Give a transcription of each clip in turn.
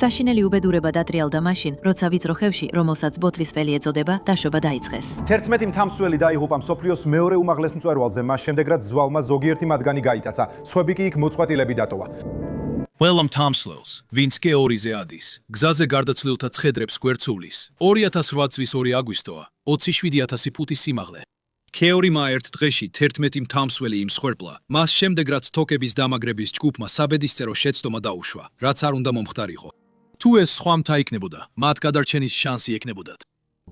საშინელი უბედურება დატრიალდა მაშინ, როცა ვიწრო ხევში, რომელსაც ბოთლის ველი ეწოდება, დაშობა დაიწყეს. 11 მთავსველი დაიღუპა მსოფლიოს მეორე უმაღლეს მწვერვალზე, მას შემდეგ რაც ზვალმა ზოგიერთი მათგანი გაიტაცა. სხვები კი იქ მოწყვეტილები დატოვა. Wellam Tamswells, ვინც კეორიზე ადის, გზაზე გარდაცვლილთა ცხედრებს გვერდსულის. 2008 წლის 2 აგვისტოა, 27,000 ფუტი სიმაღლე. კეორიმა ერთ დღეში 11 მთავსველი იმსხვერპლა, მას შემდეგ რაც თოკების დამაგრების ჯგუფმა საბედისწერო შეცდომა დაუშვა, რაც არ უნდა მომხდარიყო. თუ ეს სხვა მთა იქნებოდა, მათ გადარჩენის შანსი ექნებოდათ.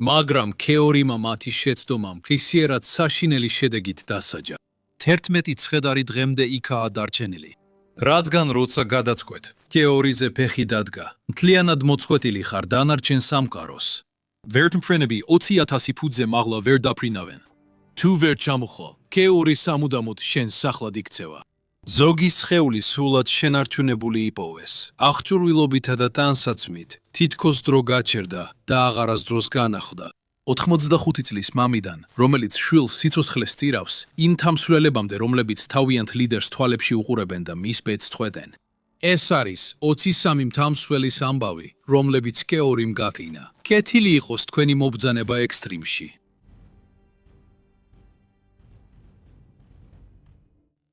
მაგრამ კეორიმა მათი შეცდომამ ხისიერად საშინელი შედეგით დასაჯა. 11 ცხედარი დღემდე იქაა დარჩენილი. რადგან როცა გადაწყვეტ, კეორიზე ფეხი დადგა, მთლიანად მოწყვეტილი ხარ დანარჩენ სამყაროს. ვერტმფრენები 20,000 ფუტზე მაღლა ვერ დაფრინავენ. თუ ვერ ჩამოხვალ, კეორი სამუდამოდ შენს სახლად იქცევა. ზოგი სხეული სულად შენარჩუნებული იპოვეს. აღჭურვილობითა და ტანსაცმით, თითქოს დრო გაჩერდა და აღარასდროს განახლდა. 85 წლის მამიდან, რომელიც შვილს სიცოცხლეს სტირავს, იმ თამსვლელებამდე, რომლებიც თავიანთ ლიდერს თვალებში უყურებენ და მის ბედს წყვეტენ. ეს არის 23 მთავსველის ამბავი, რომლებიც კეორიმ გაკლინა. კეთილი იყოს თქვენი მობრძანება ექსტრიმში.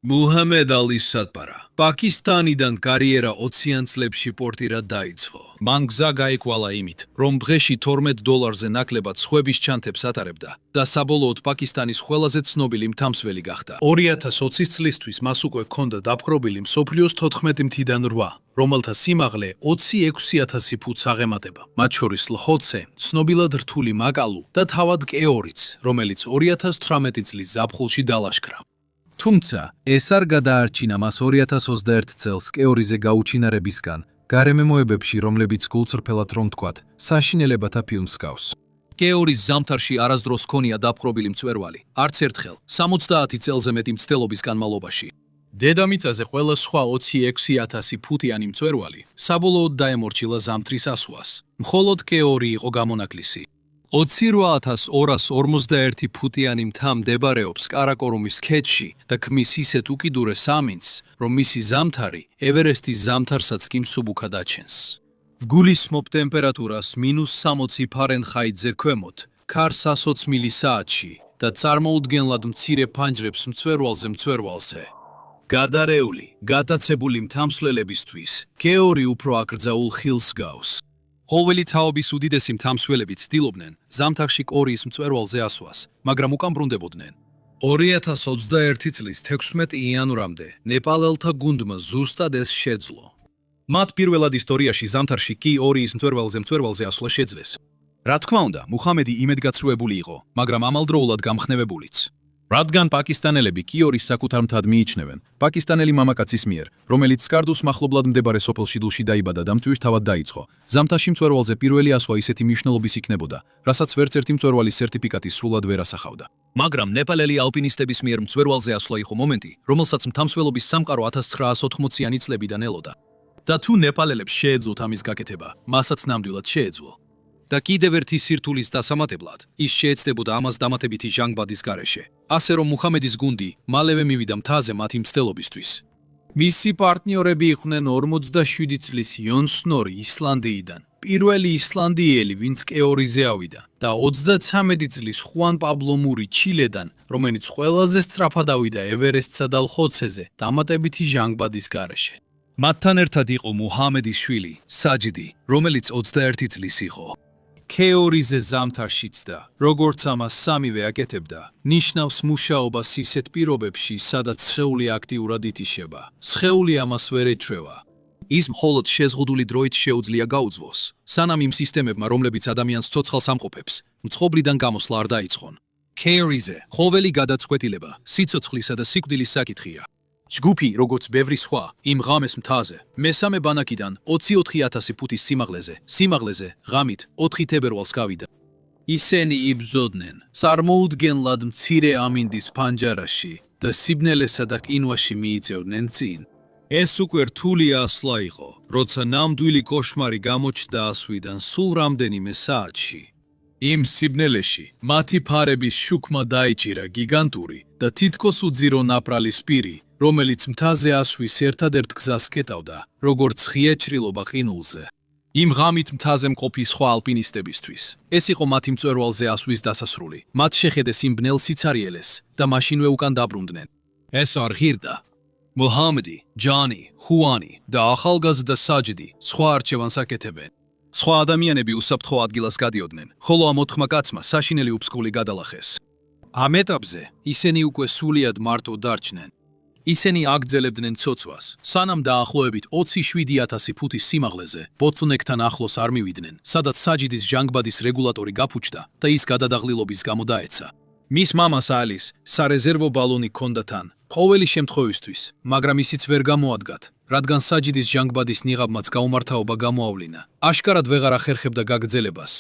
მუჰამედ ალის სატპარა. პაკისტანიდან კარიერა 20-იან წლებში პორტირად დაიწყო. მან გზა გაიკვალა იმით, რომ დღეში $12-ზე ნაკლებად სხვების ჩანთებს ატარებდა და საბოლოოდ პაკისტანის ყველაზე ცნობილი მთავსველი გახდა. 2020 წლისთვის მას უკვე ჰქონდა დაპყრობილი მსოფლიოს 14 მთიდან 8, რომელთა სიმაღლე 26,000 ფუტს აღემატება. მათ შორის ლხოცე, ცნობილად რთული მაკალუ და თავად კეორიც, რომელიც 2018 წლის ზაფხულში დალაშქრა. თუმცა, ეს არ გადაარჩინა მას 2021 წელს კეორიზე გაუჩინარებისგან, გარემოებებში, რომლებიც გულწრფელად რომ თქვათ, საშინელებათა ფილმს გავს. კეორის ზამთარში არასდროს ჰქონია დაპყრობილი მწვერვალი, არც ერთხელ, 70 წელზე მეტი მცდელობის განმავლობაში. დედამიწაზე ყველა სხვა 26,000 ფუტიანი მწვერვალი საბოლოოდ დაემორჩილა ზამთრის ასვლას. მხოლოდ კეორი იყო გამონაკლისი. 28,241 ფუტიანი მთა მდებარეობს კარაკორუმის ქედში და ქმნის ისეთ უკიდურეს ამინდს, რომ მისი ზამთარი ევერესტის ზამთარსაც კი მსუბუქად აჩენს. ვგულისხმობ ტემპერატურას -60 ფარენჰაიტზე ქვემოთ, ქარს 120 მილი საათში და წარმოუდგენლად მცირე ფანჯრებს მწვერვალზე. გადარეული, გატაცებული მთავსველებისთვის, კეორი უფრო აკრძაულ ხილს გავს. ყოველი თაობის უდიდესი მთავსველები ცდილობდნენ ზამთარში კორიის მწვერვალზე ასვას, მაგრამ უკან ბრუნდებოდნენ. 2021 წლის 16 იანვრამდე ნეპალელთა გუნდმა ზუსტად ეს შეძლო. მათ პირველად ისტორიაში ზამთარში კეორიის მწვერვალზე ასვლა შეძლეს. რა თქმა უნდა, მუჰამედი იმედგაცრუებული იყო, მაგრამ ამალდროულად გამხნევებულიც. რადგან პაკისტანელები კეორის საკუთარ მთად მიიჩნევენ, პაკისტანელი მამაკაცის მიერ, რომელიც სკარდუს მახლობლად მდებარე სოფელ შიდულში დაიბადა და მტვირ თავად დაიწყო, ზამთარში მწვერვალზე პირველი ასვა ისეთი მნიშვნელობის იქნებოდა, რასაც ვერც ერთი მწვერვალის სერტიფიკატი სრულად ვერ ასახავდა. მაგრამ ნეპალელი ალპინისტების მიერ მწვერვალზე ასვლა იყო მომენტი, რომელსაც მთავსველობის სამყარო 1980-იანი წლებიდან ელოდა. და თუ ნეპალელებს შეეძლოთ ამის გაკეთება, მასაც ნამდვილად შეეძლო. და კიდევ ერთი სირთულის დასამატებლად, ის შეეცდებოდა ამას დამატებითი ჟანგბადის გარეშე. ასე რომ მუჰამედის გუნდი მალევე მივიდა მთაზე მათი მცდელობისთვის. მისი პარტნიორები იყვნენ 47 წლის იონ სნორი ისლანდიიდან, პირველი ისლანდიელი, ვინც კეორიზე ავიდა, და 33 წლის ხუან პაბლო მური ჩილედან, რომელიც ყველაზე სწრაფად ავიდა ევერესტსა და ლხოცეზე დამატებითი ჟანგბადის გარეშე. მათთან ერთად იყო მუჰამედის შვილი, საჯდი, რომელიც 21 წლის იყო. კეორიზე ზამთარშიც და, როგორც ამას სამივე აკეთებდა, ნიშნავს მუშაობას ისეთ პირობებში, სადაც სხეული აქტიურად ითიშება. სხეული ამას ვერ ეჩვევა. ის მხოლოდ შეზღუდული დროით შეუძლია გაუძვოს, სანამ იმ სისტემებმა, რომლებიც ადამიანს ცოცხალს ამყოფებს, მწყობრიდან გამოსვლა არ დაიწყონ. კეორიზე ყოველი გადაწყვეტილება სიცოცხლისა და სიკვდილის საკითხია. ჯგუფი, როგორც ბევრი სხვა, იმ ღამეს მთაზე, მესამე ბანაკიდან 24,000 ფუტის სიმაღლეზე ღამით 4 თებერვალს გავიდა. ისინი იბრძოდნენ წარმოუდგენლად მცირე ამინდის ფანჯარაში და სიბნელესა და ყინვაში მიიწევდნენ წინ. ეს უკვე რთული ასვლა იყო, როცა ნამდვილი კოშმარი გამოჩნდა ასვიდან სულ რამდენიმე საათში. იმ სიბნელეში მათი ფარების შუქმა დაიჭირა გიგანტური და თითქოს უძირო ნაპრალის პირი, რომელიც მთაზე ასვის ერთადერთ გზას კეტავდა, როგორც ღია ჭრილობა ყინულზე. იმ ღამით მთაზე მყოფი სხვა ალპინისტებისთვის. ეს იყო მათი მწვერვალზე ასვლის დასასრული. მათ შეხედეს იმ ბნელ სიცარიელეს და მაშინვე უკან დაბრუნდნენ. ეს არ ღირდა. მუჰამედი, ჯანი, ჰუანი და ახალგაზრდა საჯიდი სხვა არჩევანს აკეთებენ. სხვა ადამიანები უსაფრთხო ადგილას გადიოდნენ, ხოლო ამ 4 კაცმა საშინელი უფსკული გადალახეს. ამ ეტაპზე ისინი უკვე სულიად მარტო დარჩნენ. ისინი აგრძელებდნენ ცოცვას, სანამ დაახლოებით 27,000 ფუტის სიმაღლეზე ბოთლნეკთან ახლოს არ მივიდნენ, სადაც საჯიდის ჟანგბადის რეგულატორი გაფუჭდა და ის გადადაღლილობის გამო დაეცა. მის მამას ალის სარეზერვო ბალონი ჰქონდა თან, ყოველი შემთხვევისთვის, მაგრამ ისიც ვერ გამოადგათ, რადგან საჯიდის ჟანგბადის ნიღაბმაც გაუმართავობა გამოავლინა. აშკარად ვეღარ ახერხებდა გაგრძელებას.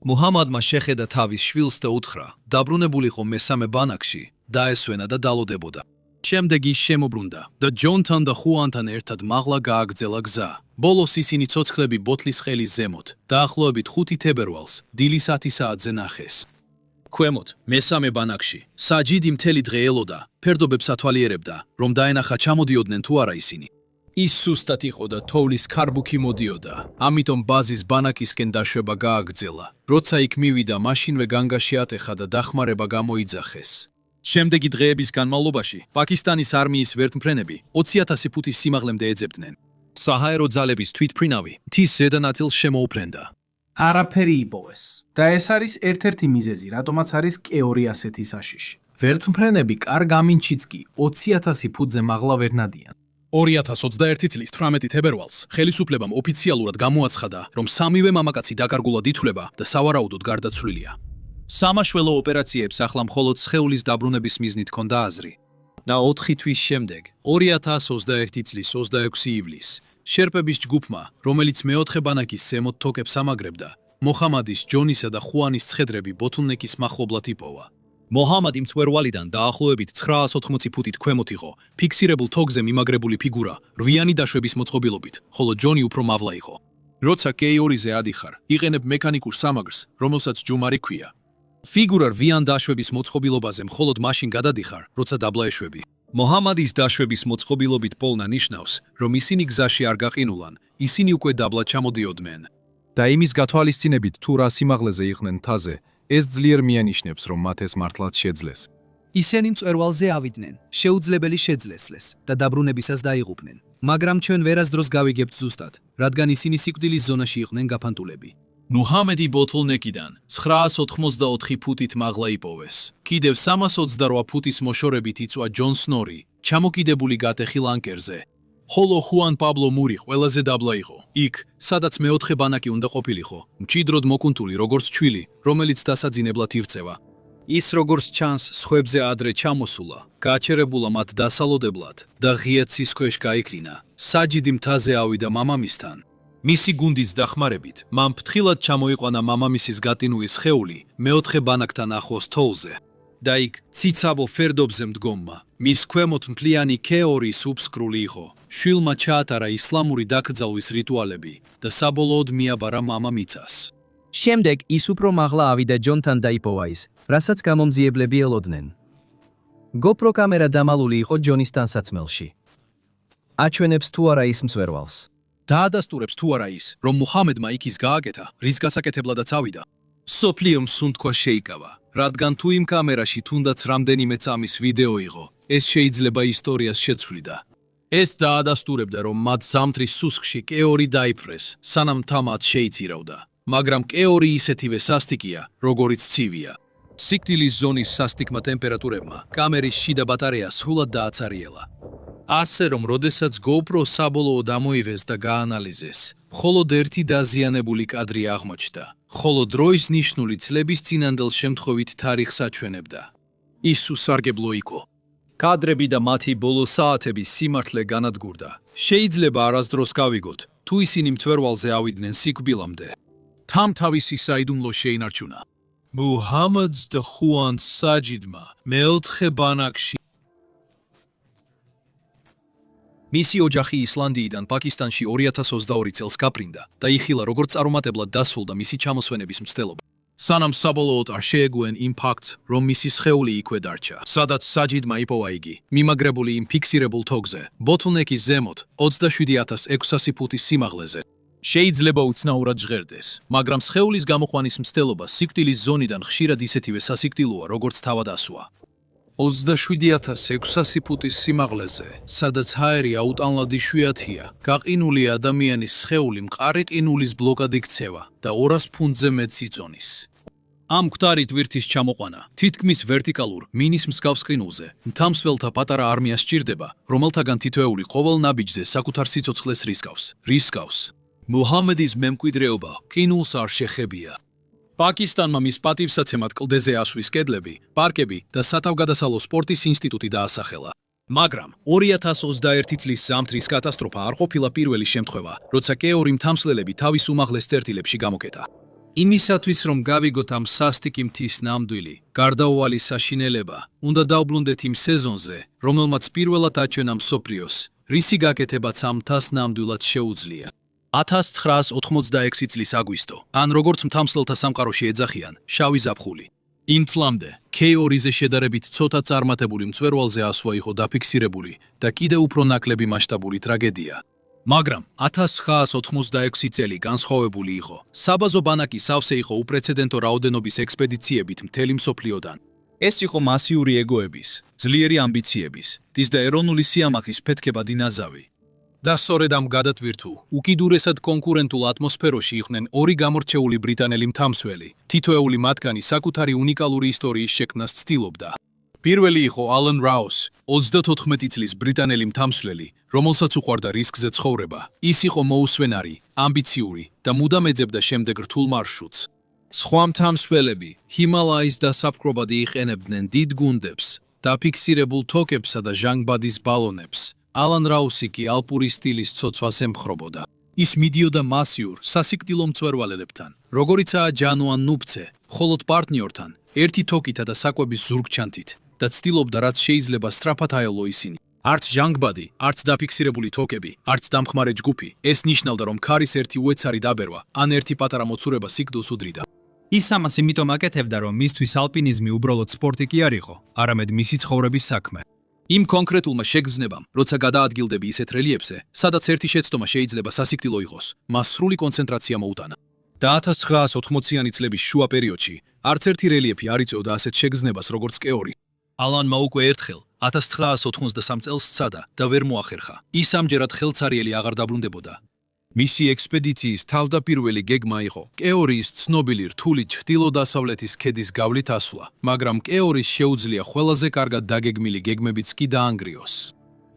მუჰამადმა შეხედა თავის შვილს და უთხრა, დაბრუნებულიყო მესამე ბანაკში, დაესვენა და დალოდებოდა. შემდეგ ის შემოbrunდა და ჯონთან და ხუანთან ერთად მაღლა გააგრძელა გზა. ბოლოს ისინი ცოცხლები ბოთლის ხელის ზემოთ, დაახლოებით 5 თებერვალს, დილის 10 საათზე ნახეს. ქვემოთ, მესამე ბანაკში, საჯიდი მთელი დღე ელოდა, ფერდობებს ათვალიერებდა, რომ დაენახა ჩამოდიოდნენ თუ არა ისინი. ის სუსტად იყო და თოვლის ქარბუქი მოდიოდა, ამიტომ ბაზის ბანაკისკენ დაშვება გააგრძელა. როცა იქ მივიდა, მაშინვე განგა შეატეხა და დახმარება გამოიძახეს. შემდეგი დღეების განმავლობაში პაკისტანის არმიის ვერტმფრენები 20,000 ფუტის სიმაღლემდე ეძებდნენ. საჰაერო ძალების თვითმფრინავი მთის ზედა ნაწილს შემოუფრენდა. არაფერი იპოვეს და ეს არის ერთ-ერთი მიზეზი, რატომაც არის კეორი ასეთი საშიში. ვერტმფრენები კარგ ამინჩიც კი 20,000 ფუტზე მაღლა ვერ ნადიან. 2021 წლის 18 თებერვალს ხელისუფლებამ ოფიციალურად გამოაცხადა, რომ სამივე მამაკაცი დაკარგულად ითვლება და სავარაუდოდ გარდაცვლილია. სამაშველო ოპერაციებს ახლა მხოლოდ სხეულის დაბრუნების მიზნით ჰქონდა აზრი. და 4 თვის შემდეგ, 2021 წლის 26 ივლისს, შერპების ჯგუფმა, რომელიც მეოთხე ბანაკის ზემოთ თოკებს ამაგრებდა, მოჰამადის, ჯონისა და ხუანის ცხედრები ბოთლნეკის მახლობლად იპოვა. მოჰამადი მწვერვალიდან დაახლოებით 980 ფუტით ქვემოთ იყო, ფიქსირებულ თოკზე მიმაგრებული ფიგურა, რვიანი დაშვების მოწყობილობით, ხოლო ჯონი უფრო მავლა იყო. როცა კეიორიზე ადიხარ, იყენებ მექანიკურ სამაგრს, რომელსაც ჯუმარი ქვია. ფიგურა რვიან დაშვების მოწყობილობაზე მხოლოდ მაშინ გადადიხარ, როცა დაბლა ეშვები. მოჰამადის დაშვების მოწყობილობით პოლნა ნიშნავს, რომ ისინი გზაში არ გაყინულან, ისინი უკვე დაბლა ჩამოდიოდნენ. და იმის გათვალისწინებით თუ რა სიმაღლეზე იყვნენ მთაზე, ეს ძლიერ მიანიშნებს, რომ მათ ეს მართლაც შეძლეს. ისინი მწვერვალზე ავიდნენ, შეუძლებელი შეძლესლეს და დაბრუნებისას დაიღუპნენ. მაგრამ ჩვენ ვერასდროს გავიგებთ ზუსტად, რადგან ისინი სიკვდილის ზონაში იყვნენ გაფანტულები. მუჰამედი ბოთლნეკიდან 984 ფუტით მაღლა იპოვეს. კიდევ 328 ფუტის მოშორებით იწვა ჯონ სნორი, ჩამოკიდებული გატეხილ ანკერზე. ხოლო ხუან პაბლო მური ყველაზე დაბლა იყო. იქ, სადაც მეოთხე ბანაკი უნდა ყოფილიყო, მჭიდროდ მოკუნთული როგორც ჩვილი, რომელიც დასაძინებლად ირწევა. ის როგორც ჩანს, სხვებზე ადრე ჩამოსულა, გააჩერებულა მათ დასალოდებლად და ღია ცის ქვეშ გაიქლინა. საჯიდი მთაზე ავიდა მამამისთან. მისი გუნდის დახმარებით, მან ფრთხილად ჩამოიყვანა მამამისის გატინული სხეული მეოთხე ბანაკთან ახლოს თოვლზე. და იქ ციცაბო ფერდობზე მდგომმა, მის ქვემოთ მთლიანი კეორის უფსკრული იყო. შვილმა ჩაატარა ისლამური დაკრძალვის რიტუალები და საბოლოოდ მიაბარა მამამიცას. შემდეგ ის უფრო მაღლა ავიდა ჯონთან და იპოვა ის, რასაც გამომძიებლები ელოდნენ. GoPro კამერა დამალული იყო ჯონის ტანსაცმელში. აჩვენებს თუ არა ის მწვერვალს. დაადასტურებს თუ არა ის, რომ მუჰამედმა იქ ის გააკეთა, რის გასაკეთებლადაც ავიდა. სოფლიომ სუნთქვა შეიკავა, რადგან თუ იმ კამერაში თუნდაც რამდენიმე წამის ვიდეო იყო, ეს შეიძლება ისტორიას შეცვლიდა. ეს დაადასტურებდა, რომ მათ ზამთრის სუსხში კეორი დაიფრეს, სანამ თამათ შეიწირავდა. მაგრამ კეორი ისეთივე სასტიკია, როგორიც ცივია. სიკვდილის ზონის სასტიკმა ტემპერატურებმა კამერის შიდა ბატარეა სრულად დააცარიელა. ასე რომ, როდესაც GoPro საბოლოოდ ამოივეს და გაანალიზეს, მხოლოდ ერთი დაზიანებული კადრი აღმოჩნდა, ხოლო დროის ნიშნული წლების წინანდელ შემთხვევით თარიღს აჩვენებდა. ის უსარგებლო იყო. კადრები და მათი ბოლო საათების სიმართლე განადგურდა. შეიძლება არასდროს გავიგოთ, თუ ისინი მწვერვალზე ავიდნენ სიკვდილამდე. თამ თავისი საიდუმლო შეინარჩუნა. მუჰამედს და ხუან საჯიდმა მეოთხე ბანაკში მისი ოჯახი ისლანდიიდან პაკისტანში 2022 წელს გაფრინდა და იხილა როგორც წარუმატებლად დასრულდა მისი ჩამოსვენების მცდელობა. სანამ საბოლოოდ არ შეეგუენ იმ ფაქტს, რომ მისი სხეული იქვე დარჩა, სადაც საჯიდმა იპოვა იგი, მიმაგრებული იმ ფიქსირებულ თოგზე, ბოთლნეკის ზემოთ 27,600 ფუტის სიმაღლეზე. შეიძლება უცნაურად ჟღერდეს, მაგრამ სხეულის გამოყვანის მცდელობა სიკვდილის ზონიდან ხშირად ისეთივე სასიკვდილოა, როგორც თავად ასვა. 27,600 ფუტის სიმაღლეზე, სადაც ჰაერი აუტანლად იშვიათია, გაყინული ადამიანის სხეული მყარი ყინულის ბლოკად იქცევა და 200 ფუნტზე მეტს იწონის. ამ მკვდარი ტვირთის ჩამოყვანა თითქმის ვერტიკალურ მინის მსგავს ყინულზე მთამსვლელთა პატარა არმიას სჭირდება, რომელთაგან თითოეული ყოველ ნაბიჯზე საკუთარ სიცოცხლეს რისკავს. მუჰამედის მემკვიდრეობა ყინულს არ შეხებია. პაკისტანმა მის პატივსაცემად კლდეზე ასვლის კედლები, პარკები და სათავგადასალო სპორტის ინსტიტუტი დაასახელა. მაგრამ 2021 წლის ზამთრის კატასტროფა არ ყოფილა პირველი შემთხვევა, როცა კეორი მთამსვლელები თავის უმაღლეს წერტილებში გამოკეტა. იმისათვის, რომ გავიგოთ ამ სასტიკი მთის ნამდვილი, გარდაუვალი საშინელება, უნდა დავბრუნდეთ იმ სეზონზე, რომელმაც პირველად აჩვენა მსოფლიოს, რისი გაკეთებაც ამ მთას ნამდვილად შეუძლია. 1986 წლის აგვისტო, ან როგორც მთამსვლელთა სამყაროში ეძახიან, შავი ზაფხული. იმ წლამდე, K2-ზე შედარებით ცოტა წარმატებული მწვერვალზე ასვა იყო დაფიქსირებული და კიდევ უფრო ნაკლები მასშტაბური ტრაგედია. მაგრამ 1986 წელი განსხვავებული იყო. საბაზო ბანაკი სავსე იყო უპრეცედენტო რაოდენობის ექსპედიციებით მთელი მსოფლიოდან. ეს იყო მასიური ეგოების, ძლიერი ამბიციების, დის და ეროვნული სიამახის ფეთქებადი ნაზავი. და სწორედ ამ გადატვირთულ, უკიდურესად კონკურენტულ ატმოსფეროში იყვნენ ორი გამორჩეული ბრიტანელი მთამსვლელი. თითოეული მათგანი საკუთარი უნიკალური ისტორიის შექმნას ცდილობდა. პირველი იყო ალან რაუს, 34 წლის ბრიტანელი მთამსვლელი, რომელსაც უყვარდა რისკზე ცხოვრება. ის იყო მოუსვენარი, ამბიციური და მუდამ ეძებდა შემდეგ რთულ მარშრუტს. სხვა მთამსვლელები ჰიმალაის დასაპყრობად იყენებდნენ დიდ გუნდებს, დაფიქსირებულ თოკებსა და ჟანგბადის ბალონებს. ალან რაუსი კი ალპური სტილის ცოცვას ემხრობოდა. ის მიდიოდა მასიურ, სასიკვდილო მწვერვალელებთან, როგორიცაა ჯანუან ნუბცე, მხოლოდ პარტნიორთან, ერთი თოკითა და საკვების ზურგჩანთით და ცდილობდა რაც შეიძლება სწრაფად აელო ისინი. არც ჟანგბადი, არც დაფიქსირებული თოკები, არც დამხმარე ჯგუფი, ეს ნიშნავდა, რომ ქარის ერთი უეცარი დაბერვა, ან ერთი პატარა მოცურება სიკვდილს უდრიდა. ის ამას იმიტომ აკეთებდა, რომ მისთვის ალპინიზმი უბრალოდ სპორტი კი არ იყო, არამედ მისი ცხოვრების საქმე. იმ კონკრეტულმა შეგრძნებამ, როცა გადაადგილდები ისეთ რელიეფზე, სადაც ერთი შეცდომა შეიძლება სასიკვდილო იყოს, მას სრული კონცენტრაცია მოუტანა. და 1980-იანი წლების შუა პერიოდში, არც ერთი რელიეფი არ იწვევდა ასეთ შეგრძნებას, როგორც კეორი. ალანმა უკვე ერთხელ 1983 წელს სცადა და ვერ მოახერხა. ის ამჯერად ხელცარიელი აღარ დაბრუნდებოდა. მისი ექსპედიციის თავდაპირველი გეგმა იყო კეორის ცნობილი რთული ჩრდილო-დასავლეთის ქედის გავლით ასვლა, მაგრამ კეორის შეუძლია ყველაზე კარგად დაგეგმილი გეგმებიც კი დაანგრიოს.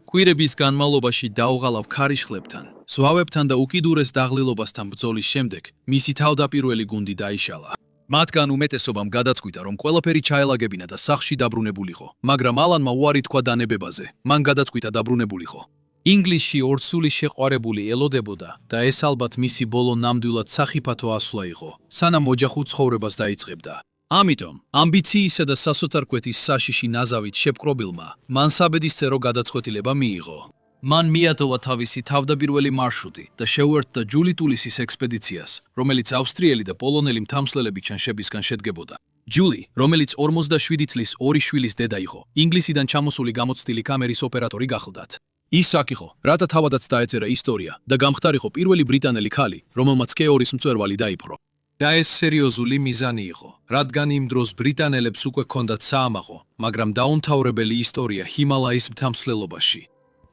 კვირების განმავლობაში დაუღალავ ქარიშხლებთან, ზვავებთან და უკიდურეს დაღლილობასთან ბრძოლის შემდეგ მისი თავდაპირველი გუნდი დაიშალა. მათგან უმეტესობამ გადაწყვიტა, რომ ყველაფერი ჩაელაგებინა და სახლში დაბრუნებულიყო, მაგრამ ალანმა უარი თქვა დანებებაზე, მან გადაწყვიტა დაბრუნებულიყო. ინგლისში ორსული შეყვარებული ელოდებოდა და ეს ალბათ მისი ბოლო ნამდვილად სახიფათო ასვლა იყო, სანამ ოჯახურ ცხოვრებას დაიწყებდა. ამიტომ, ამბიციისა და სასოწარკვეთის საშიში ნაზავით შეპყრობილმა, მან საბედისწერო გადაწყვეტილება მიიღო. მან მიატოვა თავისი თავდაპირველი მარშრუტი და შეუერთდა ჯული ტულისის ექსპედიციას, რომელიც ავსტრიელი და პოლონელი მთამსვლელები ჩანშებისგან შედგებოდა. ჯული, რომელიც 47 წლის ორი შვილის დედა იყო, ინგლისიდან ჩამოსული გამოცდილი კამერის ოპერატორი გახლდათ. ის აქ იყო, რათა თავადაც დაეწერა ისტორია და გამხდარიყო პირველი ბრიტანელი ქალი, რომელმაც კეორის მწვერვალი დაიპყრო. და ეს სერიოზული მიზანი იყო, რადგან იმ დროს ბრიტანელებს უკვე ჰქონდათ საამაყო, მაგრამ დაუმთავრებელი ისტორია ჰიმალაის მთამსვლელობაში.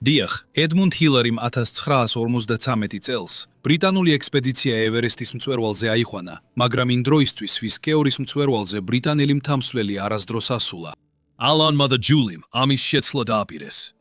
დიახ, ედმუნდ ჰილერიმ 1953 წელს ბრიტანული ექსპედიცია ევერესტის მწვერვალზე აიყვანა, მაგრამ იმ დროისთვის ვის კეორის მწვერვალზე ბრიტანელი მთამსვლელი არასდროს ასულა. ალანმა და ჯულიმ ამის შეცვლა დააპირეს.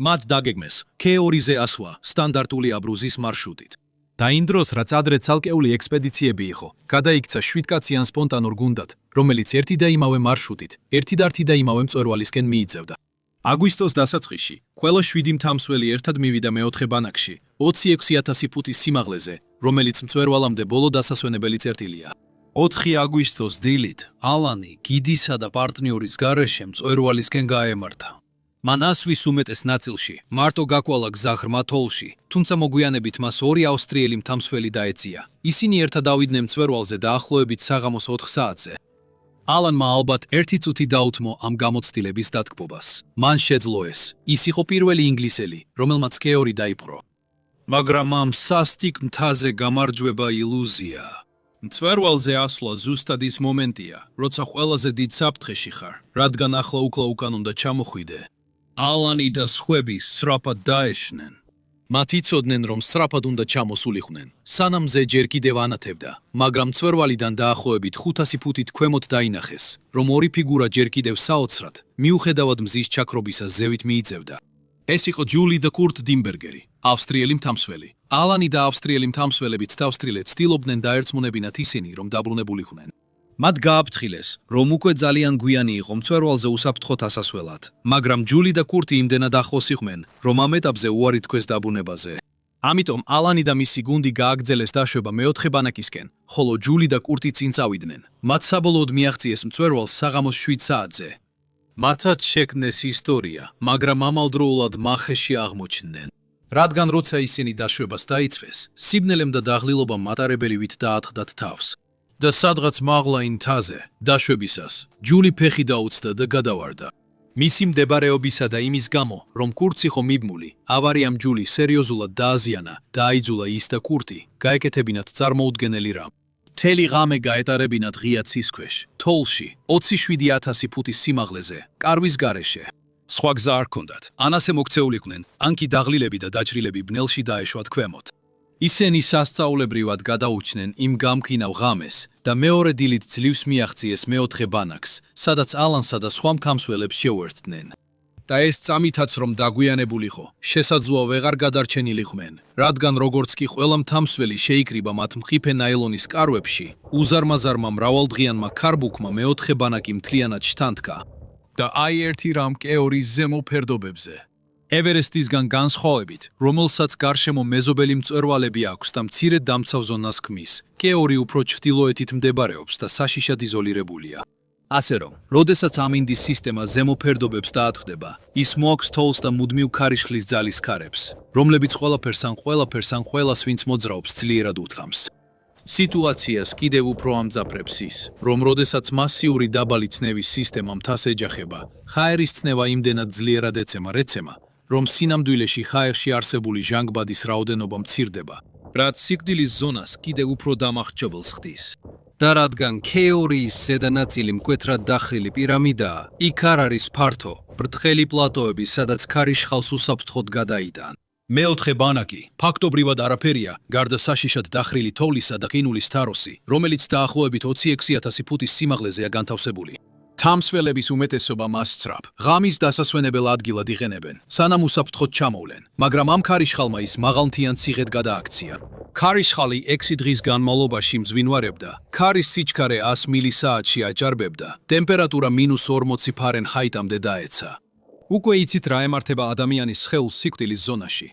მათ დაგეგმეს K2-ზე ასვლა სტანდარტული აბრუზის მარშრუტით. და იმ დროს, რაც ადრე ცალკეული ექსპედიციები იყო, გადაიქცა 7 კაციან სპონტანურ გუნდად, რომელიც ერთი და იმავე მარშრუტით, ერთი და იმავე მწვერვალისკენ მიიწევდა. აგვისტოს დასაწყისში, ყველა 7 მთამსვლელი ერთად მივიდა მეოთხე ბანაკში, 26,000 ფუტის სიმაღლეზე, რომელიც მწვერვალამდე ბოლო დასასვენებელი წერტილია. 4 აგვისტოს დილით, ალანი, გიდისა და პარტნიორის გარეშე მწვერვალისკენ გაემართა. მან ასვის უმეტეს ნაწილში, მარტო გაკვალა გზა ღრმა თოვლში, თუმცა მოგვიანებით მას ორი ავსტრიელი მთამსვლელი დაეწია. ისინი ერთად ავიდნენ მწვერვალზე დაახლოებით საღამოს 4 საათზე. ალანმა ალბათ 1 წუთი დაუთმო ამ გამოცდილების დათქმობას. მან შეძლო ეს. ის იყო პირველი ინგლისელი, რომელმაც კეორი დაიპყრო. მაგრამ ამ სასტიკ მთაზე გამარჯვება ილუზია. მწვერვალზე ასვლა ზუსტად ის მომენტია, როცა ყველაზე დიდ საფრთხეში ხარ, რადგან ახლა უკლა უკან უნდა ჩამოხვიდე. ალანი და სხვები სწრაფად დაეშნენ. მათ იცოდნენ, რომ სწრაფად უნდა ჩამოსულიყვნენ, სანამ მზე ჯერ კიდევ ანათებდა, მაგრამ მწვერვალიდან დაახლოებით 500 ფუტით ქვემოთ დაინახეს, რომ ორი ფიგურა ჯერ კიდევ საოცრად, მიუხედავად მზის ჩაქრობისა ზევით მიიწევდა. ეს იყო ჯული და კურტ დინბერგერი, ავსტრიელი მთამსვლელი. ალანი და ავსტრიელი მთამსვლელები ცდავსტრილად ცდილობდნენ დაერწმუნებინათ ისინი, რომ დაბრუნებულიყვნენ. მათ გააფრთხილეს, რომ უკვე ძალიან გვიანი იყო მწვერვალზე უსაფრთხოდ ასასვლელად, მაგრამ ჯული და კურტი იმდენად ახლოს იყვნენ, რომ ამ ეტაპზე უარი თქვეს დაბრუნებაზე. ამიტომ ალანი და მისი გუნდი გააგრძელეს დაშვება მეოთხე ბანაკისკენ, ხოლო ჯული და კურტი წინ წავიდნენ. მათ საბოლოოდ მიაღწიეს მწვერვალს საღამოს 7 საათზე. მათაც შექმნეს ისტორია, მაგრამ ამავდროულად მახეში აღმოჩნდნენ. რადგან როცა ისინი დაშვებას დაიცვეს, სიბნელემ და დაღლილობამ მატარებელივით დაატყდათ თავს. და სადღაც მაღლაინ მთაზე, დაშვებისას, ჯული ფეხი დაუცდა და გადავარდა. მისი მდებარეობისა და იმის გამო, რომ კურტს იყო მიბმული, ავარიამ ჯული სერიოზულად დააზიანა და აიძულა ის და კურტი გაეკეთებინათ წარმოუდგენელი რამ. მთელი ღამე გაეტარებინათ ღია ცის ქვეშ, თოლში, 27,000 ფუტის სიმაღლეზე, კარვის გარეშე. სხვა გზა არ ჰქონდათ, ან ასე მოქცეულიყვნენ, ან კი დაღლილები და დაჭრილები ბნელში დაეშვათ ქვემოთ. ისინი სასწაულებრივად გადაუჩნენ იმ გამქინავ ღამეს და მეორე დილით ძლივს მიაღწიეს მეოთხე ბანაკს, სადაც ალანსა და სხვა მთამსვლელებს შეუერთდნენ. და ეს წამითაც რომ დაგვიანებულიყო, შესაძლოა ვეღარ გადარჩენილიყვნენ, რადგან როგორც კი ყველა მთამსვლელი შეიკრიბა მათ მყიფე ნაილონის კარვებში, უზარმაზარმა მრავალდღიანმა ქარბუქმა მეოთხე ბანაკი მთლიანად შთანთქა და აი ერთი რამ კეორის ზემო ფერდობებზე. ევერესტისგან განსხვავებით, რომელსაც გარშემო მეზობელი მწვერვალები აქვს და მცირედ დამცავ ზონას ქმნის, კეორი უფრო ჩრდილოეთით მდებარეობს და საშიშად იზოლირებულია. ასე რომ, როდესაც ამინდის სისტემა ზემო ფერდობებს დაატყდება, ის მოაქვს თოვლს და მუდმივ ქარიშხლის ძალის ქარებს, რომლებიც ყველაფერს ან ყველას ვინც მოძრაობს ძლიერად უთხრამს. სიტუაციას კიდევ უფრო ამძაფრებს ის, რომ როდესაც მასიური დაბალი ცნევის სისტემა მთას ეჯახება, ჰაერის ცნება იმდენად ძლიერად ეცემა, რომ სინამდვილეში ჰაერში არსებული ჟანგბადის რაოდენობა მცირდება, რაც სიკვდილის ზონას კიდევ უფრო დამახჯობელს ხდის. და რადგან კეორიის ზედა ნაწილი მკვეთრად დახრილი პირამიდაა, იქ არ არის ფართო, ბრტყელი პლატოები, სადაც ქარიშხალს უსაფრთხოდ გადაიტან. მეოთხე ბანაკი, ფაქტობრივად არაფერია, გარდა საშიშად დახრილი თოვლისა და ყინულის თაროსი, რომელიც დაახლოებით 26,000 ფუტის სიმაღლეზეა განთავსებული. თამსველების უმეტესობა მას სწრაფ, ღამის დასასვენებელ ადგილად იყენებენ, სანამ უსაფრთხოდ ჩამოვლენ, მაგრამ ამ ქარიშხალმა ის მაღალმთიან ციხედ გადააქცია. ქარიშხალი 6 დღის განმავლობაში მძვინვარებდა, ქარის სიჩქარე 100 მილი/საათში აჭარბებდა, ტემპერატურა -40 ფარენჰაიტამდე დაეცა. უკვე იცით რა ემართება ადამიანის სხეულს სიკვდილის ზონაში.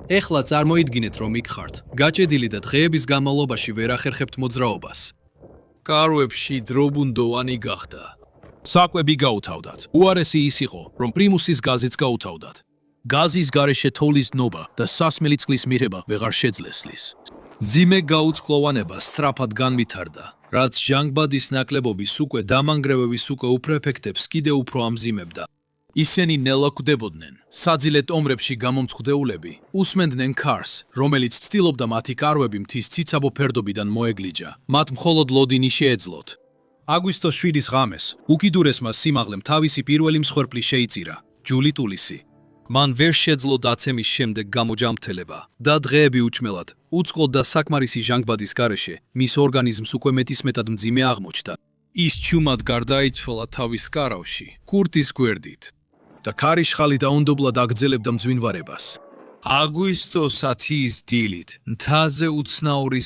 ეხლა წარმოიდგინეთ, რომ იქ ხართ, გაჭედილი და დღეების განმავლობაში ვერ ახერხებთ მოძრაობას. კარვებში დრობუნდოვანი გახდა. საკვები გაუთავდათ. უარესი ის იყო, რომ პრიმუსის გაზიც გაუთავდათ. გაზის გარეშე თოვლის ნობა და სასმელი წყლის მიღება ვეღარ შეძლესლის. მძიმე გაუწყლოვანება სწრაფად განვითარდა, რაც ჟანგბადის ნაკლებობის უკვე დამანგრევების უკვე უფრო ეფექტებს კიდევ უფრო ამძიმებდა. ისინი ნელა კვდებოდნენ, საძილე ტომრებში გამომწყვდეულები, უსმენდნენ ქარს, რომელიც ცდილობდა მათი კარვები მთის ციცაბო ფერდობიდან მოეგლიჯა, მათ მხოლოდ ლოდინი შეეძლოთ. აგვისტოს 7-ის ღამეს, უკიდურესმა სიმაღლემ თავისი პირველი მსხვერპლი შეიწირა, ჯული ტულისი. მან ვერ შეძლო დაცემის შემდეგ გამოჯამრთელება და დღეები უჭმელად, უწყლოდ და საკმარისი ჟანგბადის გარეშე, მის ორგანიზმს უკვე მეტისმეტად მძიმე აღმოჩნდა. ის ჩუმად გარდაიცვალა თავის კარავში, კურტის გვერდით და ქარიშხალი დაუნდობლად აგრძელებდა მძვინვარებას. აგვისტოს 10-ის დილით, მთაზე უცნაური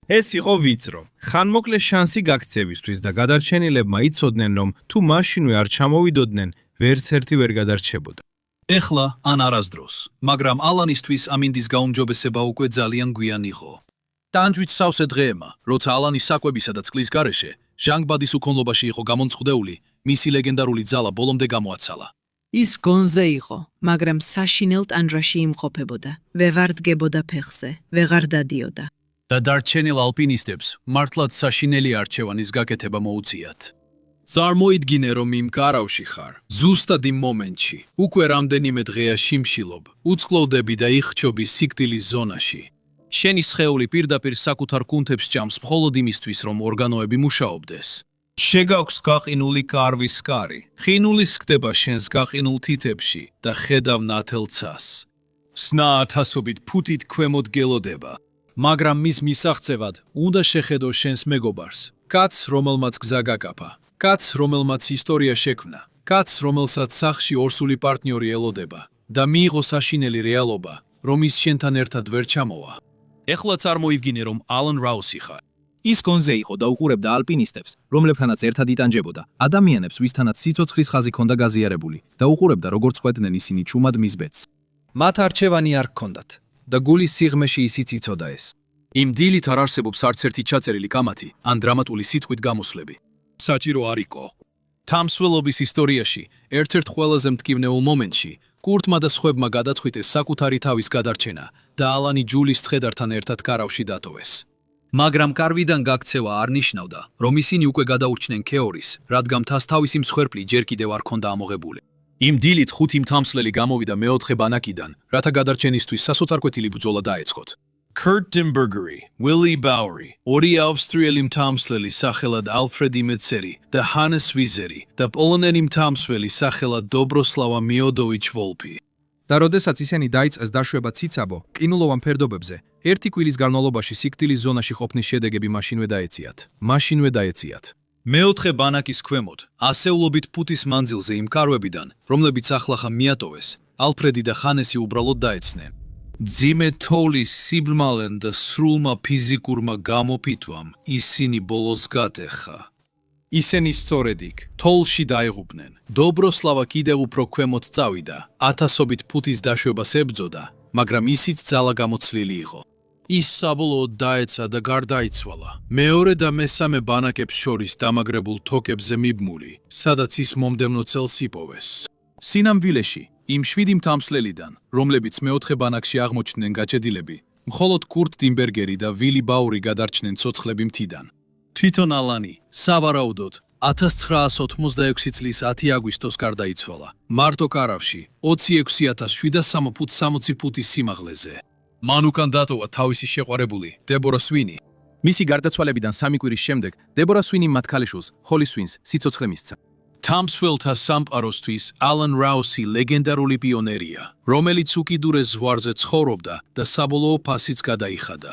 ეს იყო ვიწრო. ხანმოკლე შანსი გაქცევისთვის და გადარჩენილებმა იცოდნენ, რომ თუ მაშინვე არ ჩამოვიდოდნენ, ვერც ერთი ვერ გადარჩებოდა. ეხლა ან არასდროს, მაგრამ ალანისთვის ამინდის გაუმჯობესება უკვე ძალიან გვიან იყო. ტანჯვით სავსე დღეებმა, როცა ალანის საკვებისა და წყლის გარეშე, ჟანგბადის უქონლობაში იყო გამომწყვდეული, მისი ლეგენდარული ძალა ბოლომდე გამოაცალა. ის გონზე იყო, მაგრამ საშინელ ტანჯვაში იმყოფებოდა, ვეღარ დგებოდა ფეხზე, ვეღარ დადიოდა. და დარჩენილ ალპინისტებს მართლაც საშინელი არჩევანის გაკეთება მოუწიათ. წარმოიდგინე, რომ იმ კარავში ხარ. ზუსტად იმ მომენტში, უკვე რამდენიმე დღეა შიმშილობ, უწყლოდები და იხჩობი სიკვდილის ზონაში. შენი სხეული პირდაპირ საკუთარ კუნთებს ჭამს მხოლოდ იმისთვის, რომ ორგანოები მუშაობდეს. შეგაქვს გაყინული კარვის კარი. ხინული სკდება შენს გაყინულ თითებში და ხედავ ნათელცას. სნა ათასობით ფუტით ქვემოთ გელოდება. მაგრამ მის მისაღწევად უნდა შეხედო შენს მეგობარს. კაცს, რომელმაც გზა გაკაფა. კაცს, რომელმაც ისტორია შექმნა. კაცს, რომელსაც სახლში ორსული პარტნიორი ელოდება და მიიღო საშინელი რეალობა, რომ ის შენთან ერთად ვერ ჩამოვა. ეხლა წარმოიდგინე, რომ ალან რაუსი ხარ. ის კონზე იყო და უყურებდა ალპინისტებს, რომლებთანაც ერთად იტანჯებოდა, ადამიანებს, ვისთანაც სიცოცხლის ხაზი ჰქონდა გაზიარებული და უყურებდა, როგორც ყვეტდნენ ისინი ჩუმად მის ბედს. მათ არჩევანი არ ჰქონდათ და გულის სიღრმეში ისიც იცოდა ეს. იმ დილით არ არსებობს არც ერთი ჩაწერილი კამათი ან დრამატული სიტყვით გამოსვლები. საჭირო არ იყო. თამსვლელობის ისტორიაში ერთ-ერთ ყველაზე მტკივნეულ მომენტში კურტმა და სხვებმა გადაწყვიტეს საკუთარი თავის გადარჩენა და ალანი ჯულის ცხედართან ერთად კარავში დატოვეს. მაგრამ კარვიდან გაქცევა არ ნიშნავდა, რომ ისინი უკვე გადაურჩნენ ქეორის, რადგან მთას თავისი მსხვერპლი ჯერ კიდევ არ ჰქონდა ამოღებული. იმ დილით 5 მთამსვლელი გამოვიდა მეოთხე ბანაკიდან, რათა გადარჩენისთვის სასოწარკვეთილი ბრძოლა დაეწყოთ. Kurt Dimbergery, Willie Bowery, ორი ავსტრიელი მთამსვლელი სახელად ალფრედი მეცერი და ჰანეს ვიზერი და პოლონელი მთამსვლელი სახელად დობროსლავა მიოდოვიჩ ვოლპი. და როდესაც ისინი დაიწყეს დაშვება ციცაბო, ყინულოვან ფერდობებზე, ერთი კვირის განმავლობაში სიკვდილის ზონაში ყოფნის შედეგები მაშინვე დაეციათ. მეოთხე ბანაკის ქვემოთ, ასეულობით ფუტის მანძილზე იმ კარვებიდან, რომლებიც ახლახან მიატოვეს, ალფრედი და ჰანესი უბრალოდ დაეცნენ. ძიმე თოვლის სიბრმალენ და სრულმა ფიზიკურმა გამოფიტვამ ისინი ბოლოს გატეხა. ისინი სწორედ იქ, თოვლში დაიღუპნენ. დობროსლავა კიდევ უფრო ქვემოთ წავიდა, ათასობით ფუტის დაშვებას ებრძოდა, მაგრამ ისიც ძალა გამოცლილი იყო. ის საბოლოოდ დაეცა და გარდაიცვალა. მეორე და მესამე ბანაკებს შორის დამაგრებულ თოკებზე მიბმული, სადაც ის მომდევნო წელს იპოვეს. სინამვილეში, იმ 7 მთამსვლელიდან, რომლებიც მეოთხე ბანაკში აღმოჩნდნენ გაჭედილები, მხოლოდ კურტ დინბერგერი და ვილი ბაური გადარჩნენ ცოცხლები მთიდან. თვითონ ალანი, სავარაუდოდ, 1986 წლის 10 აგვისტოს გარდაიცვალა. მარტო კარავში, 26,760 ფუტის სიმაღლეზე. მან უკან დატოვა თავისი შეყვარებული, დებორა სვინი. მისი გარდაცვალებიდან 3 კვირის შემდეგ, დებორა სვინი მათ ქალიშვილს, ჰოლი სვინს, სიცოცხლე მისცა. თამსვლელთა სამყაროსთვის ალან რაუსი ლეგენდარული პიონერია, რომელიც უკიდურეს ზღვარზე ცხოვრობდა და საბოლოო ფასიც გადაიხადა.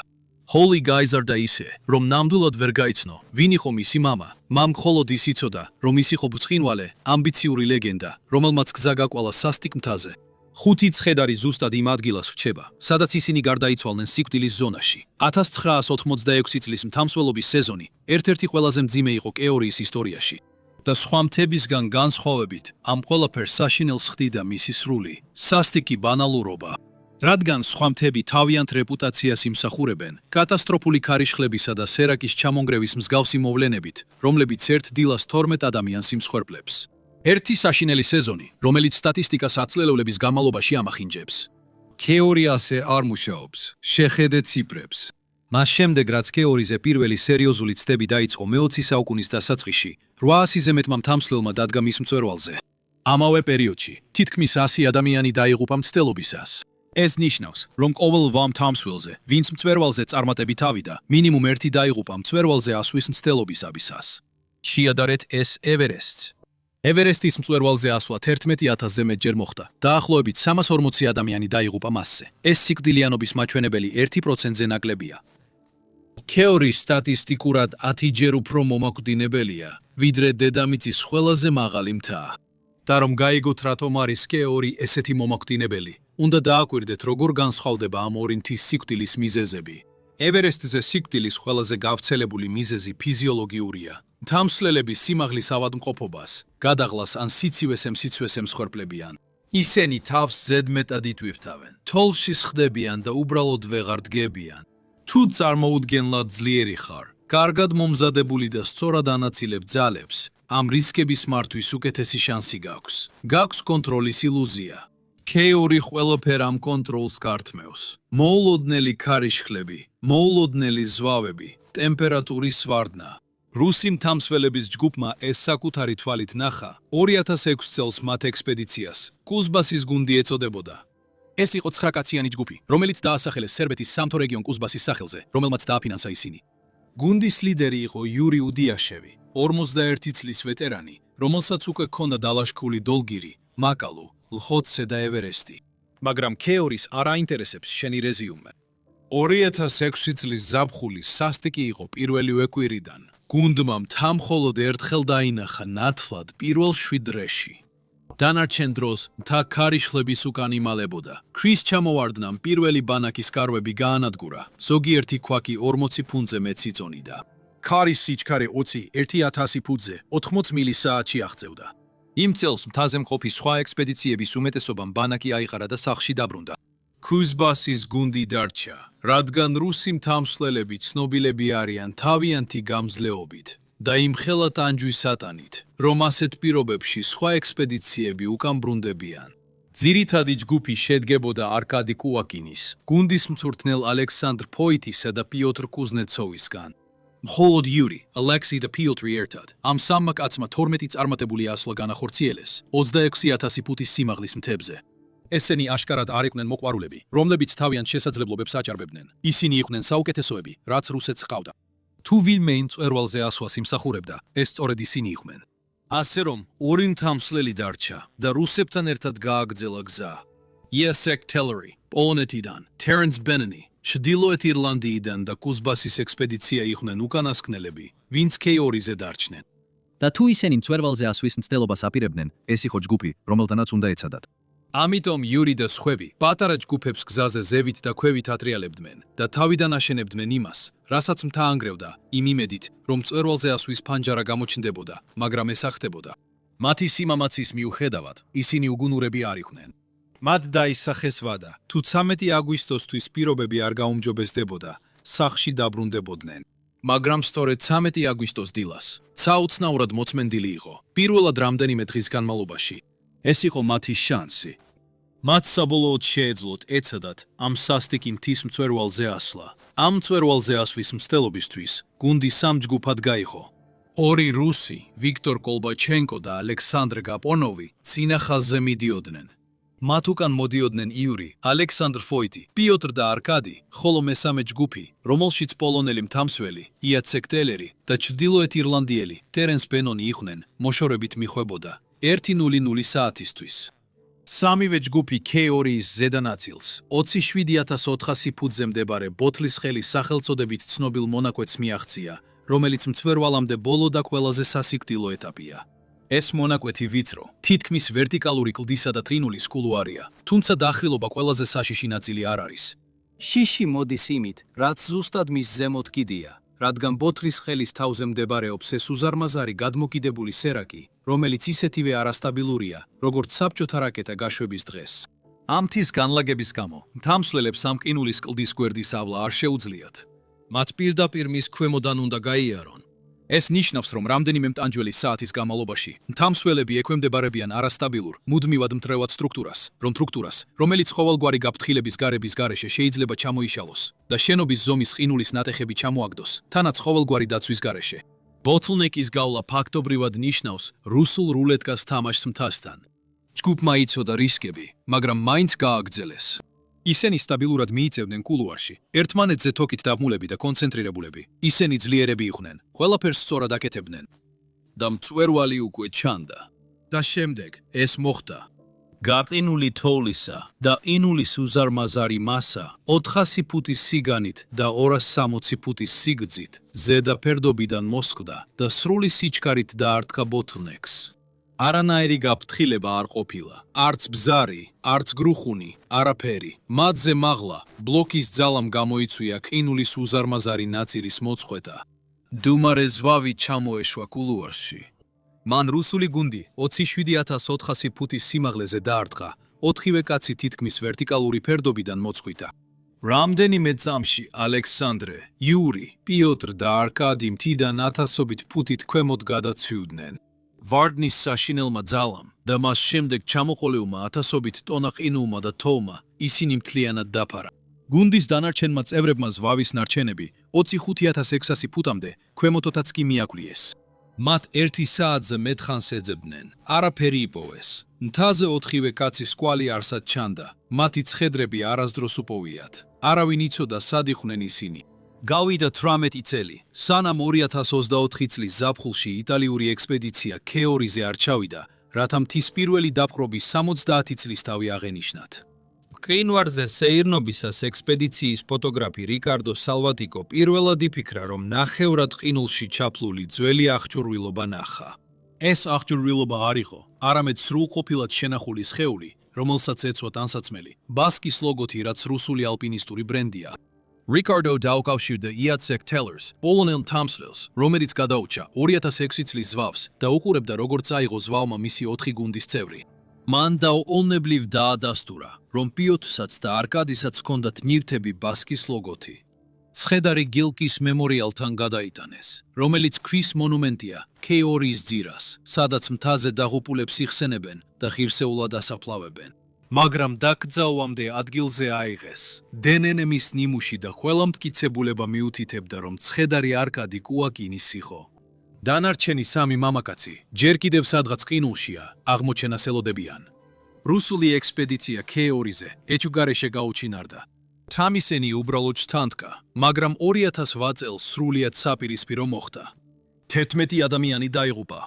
ჰოლი გაიზარდა ისე, რომ ნამდვილად ვერ გაიცნო, ვინ იყო მისი მამა. მამ მხოლოდ ის იცოდა, რომ ის იყო ბრწყინვალე, ამბიციური ლეგენდა, რომელმაც გზა გაკვალა სასტიკ მთაზე. 5 ცხედარი ზუსტად იმ ადგილას რჩება, სადაც ისინი გარდაიცვალნენ სიკვდილის ზონაში. 1986 წლის მთამსვლელობის სეზონი ერთ-ერთი ყველაზე მძიმე იყო კეორიის ისტორიაში. და სხვა მთებისგან განსხვავებით, ამ ყველაფერს საშინელს ხდიდა მისი სრული, სასტიკი ბანალურობა. რადგან სხვა მთები თავიანთ რეპუტაციას იმსახურებენ, კატასტროფული ქარიშხლებისა და სერაკის ჩამონგრევის მსგავსი მოვლენებით, რომლებიც ერთ დილას 12 ადამიანს იმსხვერპლებს. ერთი საშინელი სეზონი, რომელიც სტატისტიკას აწლელეულების განმავლობაში ამახინჯებს. ქეორი ასე არ მუშაობს, შეხედე ციფრებს. მას შემდეგ, რაც ქეორიზე პირველი სერიოზული ცდები დაიწყო მე-20 საუკუნის დასაწყისში, 800-ზე მეტმა მთამსვლელმა დადგა მის მწვერვალზე. ამავე პერიოდში, თითქმის 100 ადამიანი დაიღუპა მცდელობისას. ეს ნიშნავს, რომ ყოველ მთამსვლელზე, ვინც მწვერვალზე წარმატებით ავიდა, მინიმუმ ერთი დაიღუპა მწვერვალზე ასვლის მცდელობისას. შეადარეთ ეს ევერესტს. ევერესტის მწვერვალზე ასვლა 11,000-ზე მეტჯერ მოხდა. დაახლოებით 340 ადამიანი დაიღუპა მასზე. ეს სიკვდილიანობის მაჩვენებელი 1%-ზე ნაკლებია. ქეორი სტატისტიკურად 10-ჯერ უფრო მომაკვდინებელია, ვიდრე დედამიწის ყველაზე მაღალი მთა. და რომ გაიგოთ რატომ არის ქეორი ესეთი მომაკვდინებელი, უნდა დააკვირდეთ, როგორ განსხვავდება ამ ორი მთის სიკვდილის მიზეზები. ევერესტზე სიკვდილის ყველაზე გავრცელებული მიზეზი ფიზიოლოგიურია. მთამსვლელები სიმაღლის ავადმყოფობას, გადაღლას ან სიცივეს მსხვერპლებიან. ისინი თავს ზედმეტად იტვირთავენ, თოვლში ხდებიან და უბრალოდ ვეღარ დგებიან. თუ წარმოუდგენლად ძლიერი ხარ, კარგად მომზადებული და სწორად ანაწილებ ძალებს, ამ რისკების მართვის უკეთესი შანსი გაქვს. გაქვს კონტროლის ილუზია. ქეორი ყველაფერ ამ კონტროლს გართმევს. მოულოდნელი ქარიშხლები, მოულოდნელი ზვავები, ტემპერატურის ვარდნა. რუსი მთამსვლელების ჯგუფმა ეს საკუთარი თვალით ნახა 2006 წელს მათ ექსპედიციას. კუზბასის გუნდი ეწოდებოდა. ეს იყო 9-კაციანი ჯგუფი, რომელიც დაასახელეს სერბეთის სამთო რეგიონ კუზბასის სახელზე, რომელმაც დააფინანსა ისინი. გუნდის ლიდერი იყო იური უდიაშევი, 51 წლის ვეტერანი, რომელსაც უკვე ჰქონდა დალაშქრული დოლგირი, მაკალუ, ლხოცე და ევერესტი. მაგრამ ქეორის არ აინტერესებს შენი რეზიუმე. 2006 წლის ზაფხული სასტიკი იყო პირველივე კვირიდან. გუნდმა მთა მხოლოდ ერთხელ დაინახა ნათლად პირველ 7 დღეში. დანარჩენ დროს მთა ქარიშხლების უკან იმალებოდა. ქრის ჩამოვარდნამ პირველი ბანაკის კარვები გაანადგურა. ზოგიერთი ქვაკი 40 ფუნტზე მეც იწონიდა. ქარის სიჩქარე 20-1000 ფუტზე 80 მილი საათში აღწევდა. იმ წელს მთაზე მყოფი სხვა ექსპედიციების უმეტესობამ ბანაკი აიყარა და სახლში დაბრუნდა. კუზბასის გუნდი დარჩა, რადგან რუსი მთამსვლელები ცნობილები არიან თავიანთი გამძლეობით და იმხელა ტანჯვის სატანით, რომ ასეთ პირობებში სხვა ექსპედიციები უკან ბრუნდებიან. ძირითადი ჯგუფი შედგებოდა არკადი კუაკინის, გუნდის მწვრთნელ ალექსანდრ ფოითისა და პიოტრ კუზნეცოვისგან. მხოლოდ იური, ალექსი და პიოტრი ერთად. ამ სამმა კაცმა 12 წარმატებული ასვლა განახორციელეს 26000 ფუტის სიმაღლის მთებზე. ესენი აშკარად არ იყვნენ მოყვარულები, რომლებიც თავიანთ შესაძლებლობებს აჭარბებდნენ. ისინი იყვნენ საუკეთესოები, რაც რუსეთს ჰყავდა. თუ ვინმე იმ მწვერვალზე ასვლას იმსახურებდა, ეს სწორედ ისინი იყვნენ. ასე რომ, ორი მთამსვლელი დარჩა და რუსებთან ერთად გააგრძელა გზა. იასეკ ტელერი, პოლონეთიდან, ტერენს ბენენი, ჩრდილოეთ ირლანდიიდან და კუზბასის ექსპედიცია იყვნენ უკანასკნელები, ვინც K2-ზე დარჩნენ. და თუ ისინი მწვერვალზე ასვლის მცდელობას აპირებდნენ, ეს იყო ჯგუფი, რომელთანაც უნდა ეცადათ. ამიტომ იური და სხვები პატარა ჯგუფებს გზაზე ზევით და ქვევით ატრიალებდნენ და თავიდან აშენებდნენ იმას, რასაც მთა ანგრევდა, იმ იმედით, რომ მწვერვალზე ასვლის ფანჯარა გამოჩნდებოდა, მაგრამ ეს არ ხდებოდა. მათი სიმამაცის მიუხედავად, ისინი უგუნურები არ იყვნენ. მათ დაისახეს ვადა, თუ 13 აგვისტოსთვის პირობები არ გაუმჯობესდებოდა, სახლში დაბრუნდებოდნენ. მაგრამ სწორედ 13 აგვისტოს დილას, საუცნაურად მოწმენდილი იყო, პირველად რამდენიმე დღის განმავლობაში. ეს იყო მათი შანსი. მათ საბოლოოდ შეეძლოთ ეცადათ ამ სასტიკი მთის მწვერვალზე ასვლა. ამ მწვერვალზე ასვლის მცდელობისთვის გუნდი სამ ჯგუფად გაიყო. ორი რუსი, ვიქტორ კოლბაჩენკო და ალექსანდრ გაპონოვი წინა ხაზზე მიდიოდნენ. მათ უკან მოდიოდნენ იური, ალექსანდრ ფოითი, პიოტრ და არკადი, ხოლო მესამე ჯგუფი, რომელშიც პოლონელი მთამსვლელი, იაცეკ ტელერი და ჩრდილოეთ ირლანდიელი, ტერენს ბენონი იყვნენ, მოშორებით მიხვებოდა 1:00 საათისთვის. სამივე ჯგუფი K2-ის ზედანაწილს 27400 ფუტზე მდებარე ბოთლის ხელის სახელწოდებით ცნობილ მონაკვეთს მიაღწია, რომელიც მწვერვალამდე ბოლო და ყველაზე სასიკვდილო ეტაპია. ეს მონაკვეთი ვიწრო, თითქმის ვერტიკალური კლდისა და ტრინულის კულუარია, თუმცა დახრილობა ყველაზე საშიში ნაწილი არ არის. შიში მოდის იმით, რაც ზუსტად მის ზემოთ კიდია, რადგან ბოთლის ხელის თავზე მდებარეობს ეს უზარმაზარი გადმოკიდებული სერაკი, რომელიც ისეთივე არასტაბილურია, როგორც საბჭოთა რაკეტა გაშვების დღეს. ამ მთის განლაგების გამო, მთამსვლელებს ამ ყინულის კლდის გვერდის ავლა არ შეუძლიათ. მათ პირდაპირ მის ქვემოდან უნდა გაიარონ. ეს ნიშნავს, რომ რამდენიმე მტანჯველი საათის განმავლობაში მთამსვლელები ექვემდებარებიან არასტაბილურ, მუდმივად მტრევად სტრუქტურას, რომელიც ყოველგვარი გაფრთხილების გარების გარეშე შეიძლება ჩამოიშალოს და შენობის ზომის ყინულის ნატეხები ჩამოაგდოს, თანაც ყოველგვარი დაცვის გარეშე. ბოთლნეკის გავლა ფაქტობრივად ნიშნავს რუსულ რულეტკას თამაშს მთასთან. ჯგუფმა იცოდა რისკები, მაგრამ მაინც გააგრძელეს. ისინი სტაბილურად მიიწევდნენ კულუარში, ერთმანეთზე თოკით დაბმულები და კონცენტრირებულები. ისინი ძლიერები იყვნენ, ყველაფერს სწორად აკეთებდნენ. და მწვერვალი უკვე ჩანდა. და შემდეგ ეს მოხდა. გაყინული თოვლისა და ყინულის უზარმაზარი მასა 400 ფუტის სიგანით და 260 ფუტის სიგრძით ზედა ფერდობიდან მოსკვდა და სრული სიჩქარით დაარტყა ბოთლნეკს. არანაირი გაფრთხილება არ ყოფილა, არც ბზარი, არც გრუხუნი, არაფერი. მათზე მაღლა, ბლოკის ძალამ გამოიწვია ყინულის უზარმაზარი ნაწილის მოწყვეტა. დუმარე ზვავი ჩამოეშვა კულუარში. მან რუსული გუნდი 27400 ფუტის სიმაღლეზე დაარტყა, 4-ვე კაცი თითქმის ვერტიკალური ფერდობიდან მოწყვიტა. რამდენიმე წამში ალექსანდრე, იური, პიოტრ და არკადი მთიდან 1000-ობით ფუტით ქვემოთ გადაცივდნენ. ვარდნის საშინელმა ძალამ და მას შემდეგ ჩამოყოლილმა 1000-ობით ტონა ყინულმა და თოვლმა ისინი მთლიანად დაფარა. გუნდის დანარჩენმა წევრებმა ზვავის ნარჩენები 25600 ფუტამდე ქვემოთაც კი მიაკვლიეს. მათ 1 საათზე მეტხანს ეძებდნენ. არაფერი იპოვეს. მთაზე 4-ვე კაცის კვალი არსად ჩანდა. მათი ცხედრები არასდროს უპოვიათ. არავინ იცოდა სად იყვნენ ისინი. გავიდა 18 წელი, სანამ 2024 წლის ზაფხულში იტალიური ექსპედიცია ქეორიზე არ ჩავიდა, რათა მთის პირველი დაპყრობის 70 წლის თავი აღენიშნათ. მყინვარზე სეირნობისას ექსპედიციის ფოტოგრაფი რიკარდო სალვატიკო პირველად იფიქრა, რომ ნახევრად ყინულში ჩაფლული ძველი აღჭურვილობა ნახა. ეს აღჭურვილობა არ იყო, არამედ სრულყოფილად შენახული სხეული, რომელსაც ეცვა ტანსაცმელი, ბასკის ლოგოთი, რაც რუსული ალპინისტური ბრენდია. რიკარდო დაუკავშირდა იაცეკ ტელერს, პოლონელ თამსვლელს, რომელიც გადაუჭა 2006 წლის ზვავს და უყურებდა, როგორც აიღო ზვავმა მისი 4 გუნდის წევრი. მან დაუყოვნებლივ დაადასტურა, რომ პიოთსაც და არკადისაც ჰქონდათ ნივთები ბასკის ლოგოთი. ცხედარი გილკის მემორიალთან გადაიტანეს, რომელიც ქვის მონუმენტია ქეორის ძირას, სადაც მთაზე დაღუპულებს იხსენებენ და ღირსეულად ასაფლავებენ. მაგრამ დაკრძალვამდე ადგილზე აიღეს. დენენემის ნიმუში და ყველა მტკიცებულება მიუთითებდა, რომ ცხედარი არკადი კუაკინის იყო. დანარჩენი 3 მამაკაცი ჯერ კიდევ სადღაც ყინულშია, აღმოჩენას ელოდებიან. რუსული ექსპედიცია ქეორიზე ეჭვგარეშე გაუჩინარდა. თამისენი უბრალოდ ჩთანთქა, მაგრამ 2008 წელს სრულიად საპირისპირო მოხდა. 11 ადამიანი დაიღუპა.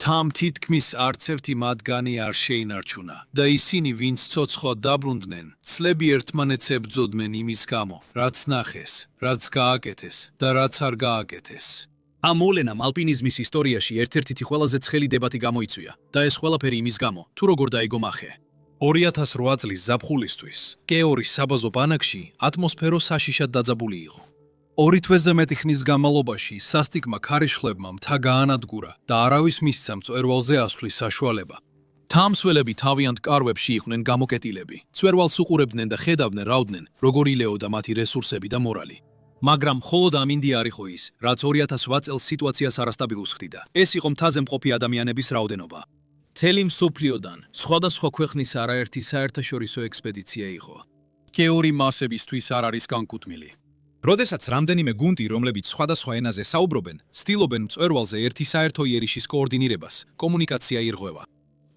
თამ თითქმის არც ერთი მათგანი არ შეინარჩუნა და ისინი, ვინც ცოცხლად დაბრუნდნენ, წლები ერთმანეთს ებრძოდნენ იმის გამო, რაც ნახეს, რაც გააკეთეს და რაც არ გააკეთეს. ამ მოვლენამ ალპინიზმის ისტორიაში ერთ-ერთი ყველაზე ცხელი დებატი გამოიწვია და ეს ყველაფერი იმის გამო, თუ როგორ დაიგო მახე. 2008 წლის ზაფხულისთვის კეორის საბაზო ბანაკში ატმოსფერო საშიშად დაძაბული იყო. 2 თვეზე მეტი ხნის განმავლობაში სასტიკმა ქარიშხლებმა მთა გაანადგურა და არავის მისცა მწვერვალზე ასვლის საშუალება. თამსველები თავიანთ კარვებში იყვნენ გამოკეტილები, მწვერვალს უყურებდნენ და ხედავდნენ, რავდნენ, როგორ ილეოდა მათი რესურსები და მორალი. მაგრამ მხოლოდ ამინდი არ იყო ის, რაც 2008 წელს სიტუაციას არასტაბილურს ხდიდა. ეს იყო მთაზე მყოფი ადამიანების რაოდენობა. მთელი მსოფლიოდან სხვადასხვა ქვეყნის არაერთი საერთაშორისო ექსპედიცია იყო. ქეორი მასებისთვის არ არის განკუთვნილი. როდესაც რამდენიმე გუნდი, რომლებიც სხვადასხვა ენაზე საუბრობენ, ცდილობენ მწვერვალზე ერთი საერთო იერიშის კოორდინირებას, კომუნიკაცია ირღვევა.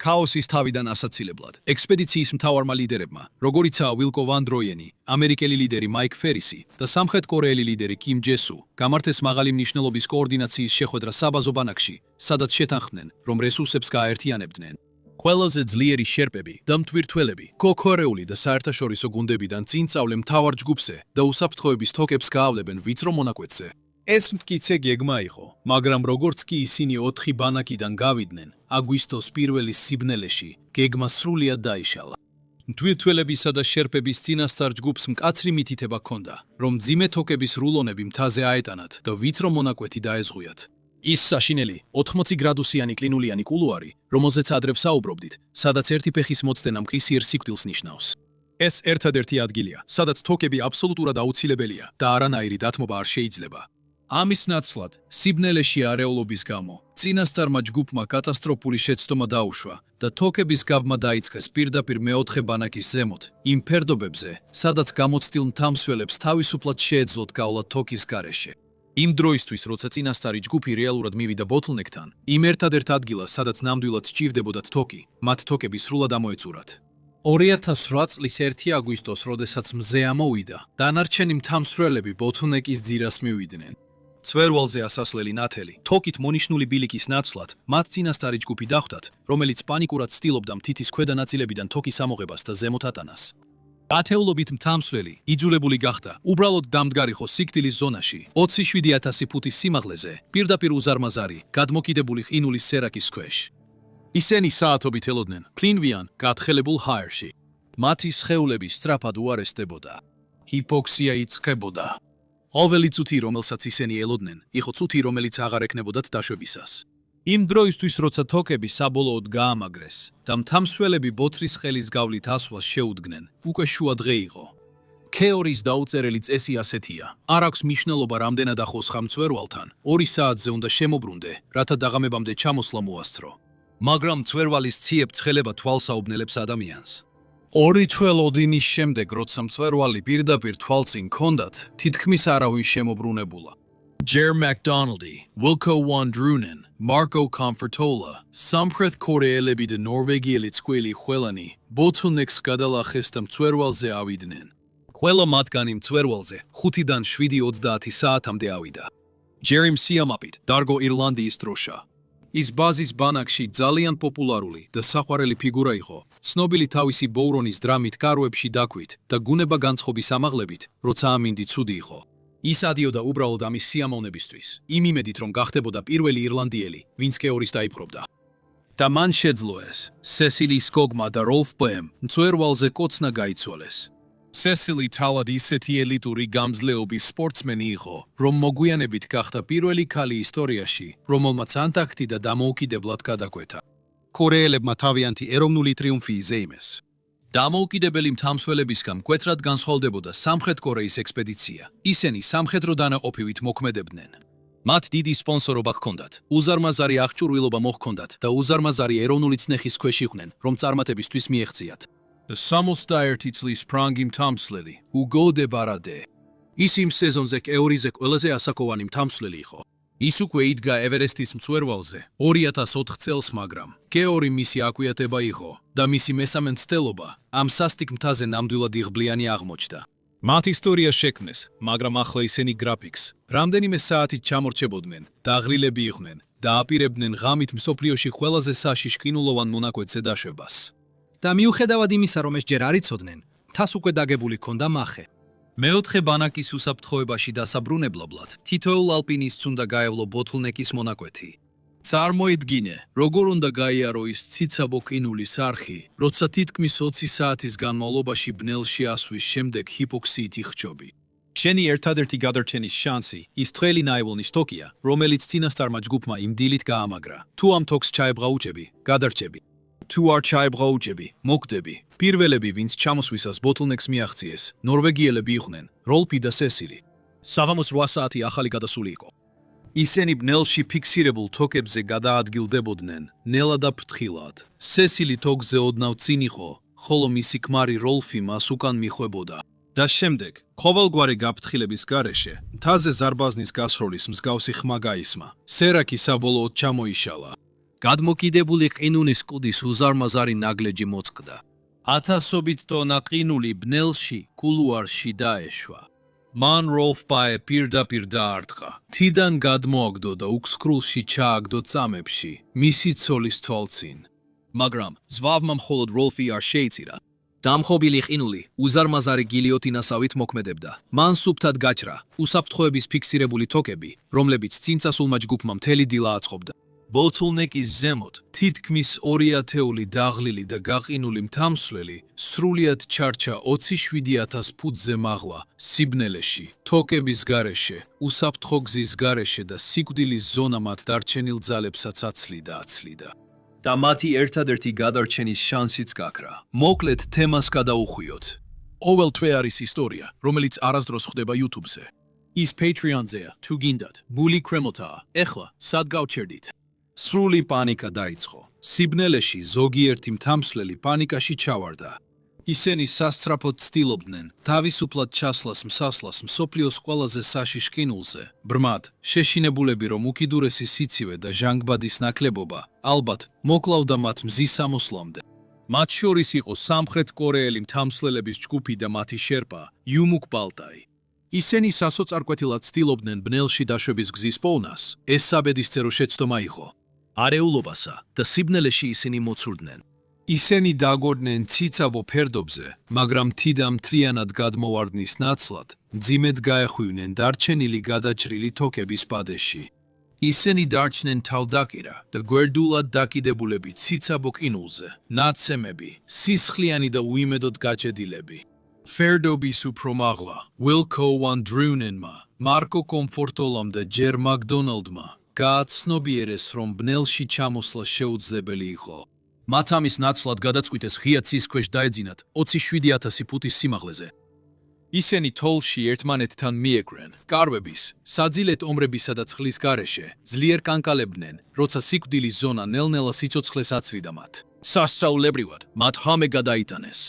ქაოსის თავიდან ასაცილებლად, ექსპედიციის მთავარმა ლიდერებმა, როგორიცაა ვილკო ვან დროიენი, ამერიკელი ლიდერი მაიკ ფერისი და სამხრეთკორეელი ლიდერი კიმ ჯესუ, გამართეს მაღალი მნიშვნელობის კოორდინაციის შეხვედრა საბაზო ბანაკში, სადაც შეთანხმდნენ, რომ რესურსებს გააერთიანებდნენ. ყველაზე ძლიერი შერპები და მტვირთველები, კოქორეული და საერთაშორისო გუნდებიდან წინწავლე მთავარ ჯგუფზე და უსაფრთხოების თოკებს გაავლებენ ვიწრო მონაკვეთზე. ეს მტკიცე გეგმა იყო, მაგრამ როგორც კი ისინი 4 ბანაკიდან გავიდნენ, აგვისტოს პირველი სიბნელეში გეგმა სრულიად დაიშალა. მტვირთველებისა და შერპების წინასწარ ჯგუფს მკაცრი მითითება ჰქონდა, რომ მძიმე თოკების რულონები მთაზე აეტანათ და ვიწრო მონაკვეთი დაეზღვიათ. ის საშინელი 80 გრადუსიანი კლინულიანი კულუარი, რომელზეც ადრე საუბრობდით, სადაც ერთი ფეხის მოცდენა მყისიერ სიკვდილს ნიშნავს. ეს ერთადერთი ადგილია, სადაც თოკები აბსოლუტურად აუცილებელია და არანაირი დათმობა არ შეიძლება. ამის ნაცვლად, სიბნელეში არეულობის გამო, წინასწარმა ჯგუფმა კატასტროფული შეცდომა დაუშვა და თოკების გავმა დაიწყეს პირდაპირ მეოთხე ბანაკის ზემოთ, იმ ფერდობებზე, სადაც გამოცდილ მთამსვლელებს თავისუფლად შეეძლოთ გავლა თოკის გარეშე. იმ დროისთვის, როცა წინასწარი ჯგუფი რეალურად მივიდა ბოთლნეკთან, იმ ერთადერთ ადგილას, სადაც ნამდვილად სჭირდებოდათ თოკი, მათ თოკები სრულად ამოეწურათ. 2008 წლის 1 აგვისტოს, როდესაც მზე ამოვიდა, დანარჩენი მთამსვლელები ბოთლნეკის ძირას მივიდნენ. მწვერვალზე ასასვლელი ნათელი, თოკით მონიშნული ბილიკის ნაცვლად, მათ წინასწარი ჯგუფი დახვდათ, რომელიც პანიკურად ცდილობდა მთითის ქვედა ნაწილებიდან თოკის ამოღებას და ზემოთ ატანას. ათეულობით მთამსვლელი იძულებული გახდა უბრალოდ დამდგარიყო სიკვდილის ზონაში 27000 ფუტის სიმაღლეზე, პირდაპირ უზარმაზარი, გადმოკიდებული ყინულის სერაკის ქვეშ. ისინი საათობით ელოდნენ ფლინვიან, გათხელებულ ჰაერში. მათი სხეულები სწრაფად უარესდებოდა. ჰიპოქსია იწყებოდა. ყოველი წუთი, რომელსაც ისინი ელოდნენ, იყო წუთი, რომელიც აღარ ექნებოდათ დაშვებისას. იმ დროისთვის, როცა თოკები საბოლოოდ გაამაგრეს და მთამსვლელები ბოთრის ხელის გავლით ასვლას შეუდგნენ, უკვე შუა დღე იყო. ქეორის დაუწერელი წესი ასეთია: არ აქვს მნიშვნელობა რამდენად ახლოს ხარ მწვერვალთან, 2 საათზე უნდა შემოbrunde, რათა დაღამებამდე ჩამოსვლა მოასწრო. მაგრამ მწვერვალის ციებ ცხელება თვალს აუბნელებს ადამიანს. ორი თველ ოდინის შემდეგ, როცა მწვერვალი პირდაპირ თვალწინ ჰქონდათ, თითქმის არავინ შემოbrunებულა. Jer McDonaldi, Wilco van Drunen, Marco Comfortola, სამხრეთ კორეელები და ნორვეგიელი წყვილი ყველანი ბოთლნეკს გადალახეს და მწვერვალზე ავიდნენ. ყველა მათგანი მწვერვალზე 5-დან 7:30 საათამდე ავიდა. ჯერიმ სიამაპით დარგო ირლანდიის დროშა. ის ბაზის ბანაკში ძალიან პოპულარული და საყვარელი ფიგურა იყო, ცნობილი თავისი ბოურონის დრამით კაროებში დაქვით და გუნება განწყობის ამაღლებით, როცა ამინდი ცუდი იყო. ის ადიოდა უბრალოდ ამის სიამოვნებისთვის, იმ იმედით, რომ გახდებოდა პირველი ირლანდიელი, ვინც კეორის დაიპყრობდა. და მან შეძლო ეს. სესილი სკოგმა და როლფ ბემ მწვერვალზე კოცნა გაიცვალეს. სესილი თავად ისეთი ელიტური გამძლეობის სპორტსმენი იყო, რომ მოგვიანებით გახდა პირველი ქალი ისტორიაში, რომელმაც ანტარქტი და დამოუკიდებლად გადაკვეთა. კორეელებმა თავიანთი ეროვნული ტრიუმფი იზეიმეს. დამოუკიდებელი მთავრებისგან მკვეთრად განსხვავდებოდა სამხრეთ კორეის ექსპედიცია. ისინი სამხედრო დანაყოფივით მოქმედებდნენ. მათ დიდი სპონსორობა ჰქონდათ, უზარმაზარი აღჭურვილობა მოჰქონდათ და უზარმაზარი ეროვნული ცნეხის ქვეშ იყვნენ, რომ წარმატებისთვის მიეღწიათ. The Samosdaerti წლის ფრანგი მთავრობელი, უგო დე ბარადე. ის იმ სეზონზე კეორიზე ყველაზე ასაკოვანი მთავრობელი იყო. ის უკვე იდგა ევერესტის მწვერვალზე 2004 წელს, მაგრამ კეორი მისი აკვიატება იყო და მისი მესამე მცდელობა ამ სასტიკ მთაზე ნამდვილად იღბლიანი აღმოჩნდა. მათ ისტორია შექმნეს, მაგრამ ახლა ისინი გრაფიკს რამდენიმე საათით ჩამორჩებოდნენ, დაღლილები იყვნენ და აპირებდნენ ღამით მსოფლიოში ყველაზე საშიშ ყინულოვან მონაკვეთზე დაშვებას. და მიუხედავად იმისა, რომ ეს ჯერ არ იცოდნენ, მთას უკვე დაგებული ჰქონდა მახე. მეოთხე ბანაკის უსაფრთხოებაში დასაბრუნებლად, თითოეულ ალპინისტს უნდა გაევლო ბოთლნეკის მონაკვეთი. წარმოიდგინე, როგორ უნდა გაიარო ის ციცაბო ყინულის არხი, როცა თითქმის 20 საათის განმავლობაში ბნელში ასვის შემდეგ ჰიპოქსიით იხჩობი. შენი ერთადერთი გადარჩენის შანსი ის თხელი ნაილონის თოკია, რომელიც წინასწარმა ჯგუფმა იმ დილით გაამაგრა. თუ ამ თოქს ჩაებრაუჭები, გადარჩები. თუ არ ჩაებრაუჭები, მოგდები. პირველები, ვინც ჩამოსვისას ბოთლნეკს მიაღწიეს, ნორვეგიელები იყვნენ, როლფი და სესილი. 78 საათი ახალი გადასული იყო. ისინი ბნელში ფიქსირებულ თოკებზე გადაადგილდებოდნენ, ნელა და ფრთხილად. სესილი თოკზე ოდნავ წინ იყო, ხოლო მისი ქმარი როლფი მას უკან მიხვებოდა. და შემდეგ, ყოველგვარი გაფრთხილების გარეშე, მთაზე ზარბაზნის გასროლის მსგავსი ხმა გაისმა. სერაკი საბოლოოდ ჩამოიშალა. გადმოკიდებული ყინულის კუდის უზარმაზარი ნაგლეჯი მოწყდა. 1000-ობით ტონა ყინული ბნელში, კულუარში დაეშვა. მან როლფ ბაე პირდაპირ დაარტყა. თიდან გადმოაგდო და უქსკრულში ჩააგდო წამებში, მისი ცოლის თვალწინ. მაგრამ ზვავმა მხოლოდ როლფი არ შეიწირა. დამხობილი ყინული უზარმაზარი გილიოტინასავით მოქმედებდა. მან სუფთად გაჭრა უსაფრთხოების ფიქსირებული თოკები, რომლებიც წინწასულმა ჯგუფმა მთელი დილა აწყობდა. ბოთლნეკის ზემოთ თითქმის 2000 დაღლილი და გაყინული მთავრობელი სრულიად ჩარჩა 27000 ფუტზე მაღლა სიბნელეში, თოკების გარეშე, უსაფრთხო გზის გარეშე და სიკვდილის ზონა მათ დარჩენილ ძალებსაც აცლიდა. და მათი ერთადერთი გადარჩენის შანსიც გაქრა. მოკლედ თემას გადაუხვიოთ. ოвэл თვე არის ისტორია, რომელიც არასდროს ხდება YouTube-ზე. ის Patreon-ზეა, თუ გინდათ, მული კრემლთაა. ეხლა სად გავჩერდით? სრული პანიკა დაიწყო. სიბნელეში ზოგიერთი მთავრობელი პანიკაში ჩავარდა. ისინი სასწრაფოდ ცდილობდნენ თავისუფლად ჩასვლას მსასვლას მსოფლიოს ყველაზე საშიშ ყინულზე. ბრმად, შეშინებულები, რომ უკიდურესი სიცივე და ჟანგბადის ნაკლებობა ალბათ მოკლავდა მათ მზის სამოსლამდე. მათ შორის იყო სამხრეთ კორეელი მთავრობელების ჯგუფი და მათი შერპა, იუმუკ ბალტაი. ისინი სასოწარკვეთილად ცდილობდნენ ბნელში დაშვების გზის პოვნას. ეს საბედისწერო შეცდომა იყო. არეულობასა და სიბნელეში ისინი მოცურდნენ. ისინი დაგორდნენ ციცაბო ფერდობზე, მაგრამ თიდა მთლიანად გადმოვარდნის ნაცვლად, მძიმედ გაეხვივნენ დარჩენილი გადაჭრილი თოკების პადეში. ისინი დარჩნენ თავდაკირა და გვერდულად დაკიდებულები ციცაბო ყინულზე, ნაცემები, სისხლიანი და უიმედოდ გაჭედილები. ფერდობის უფრო მაღლა, ვილკო ვან დრუნენმა, მარკო კომფორტოლამ და ჯერ მაკდონალდმა გააცნობიერეს, რომ ბნელში ჩამოსვლა შეუძლებელი იყო. მათ ამის ნაცვლად გადაწყვიტეს ღია ცის ქვეშ დაეძინათ 27000 ფუტის სიმაღლეზე. ისინი თოვლში ერთმანეთთან მიეკრენ, კარვების, საძილეთ ომრებისა და წყლის გარეშე, ძლიერ კანკალებდნენ, როცა სიკვდილის ზონა ნელ-ნელა სიცოცხლეს აცლიდა მათ. სასწაულებრივად, მათ ღამე გადაიტანეს.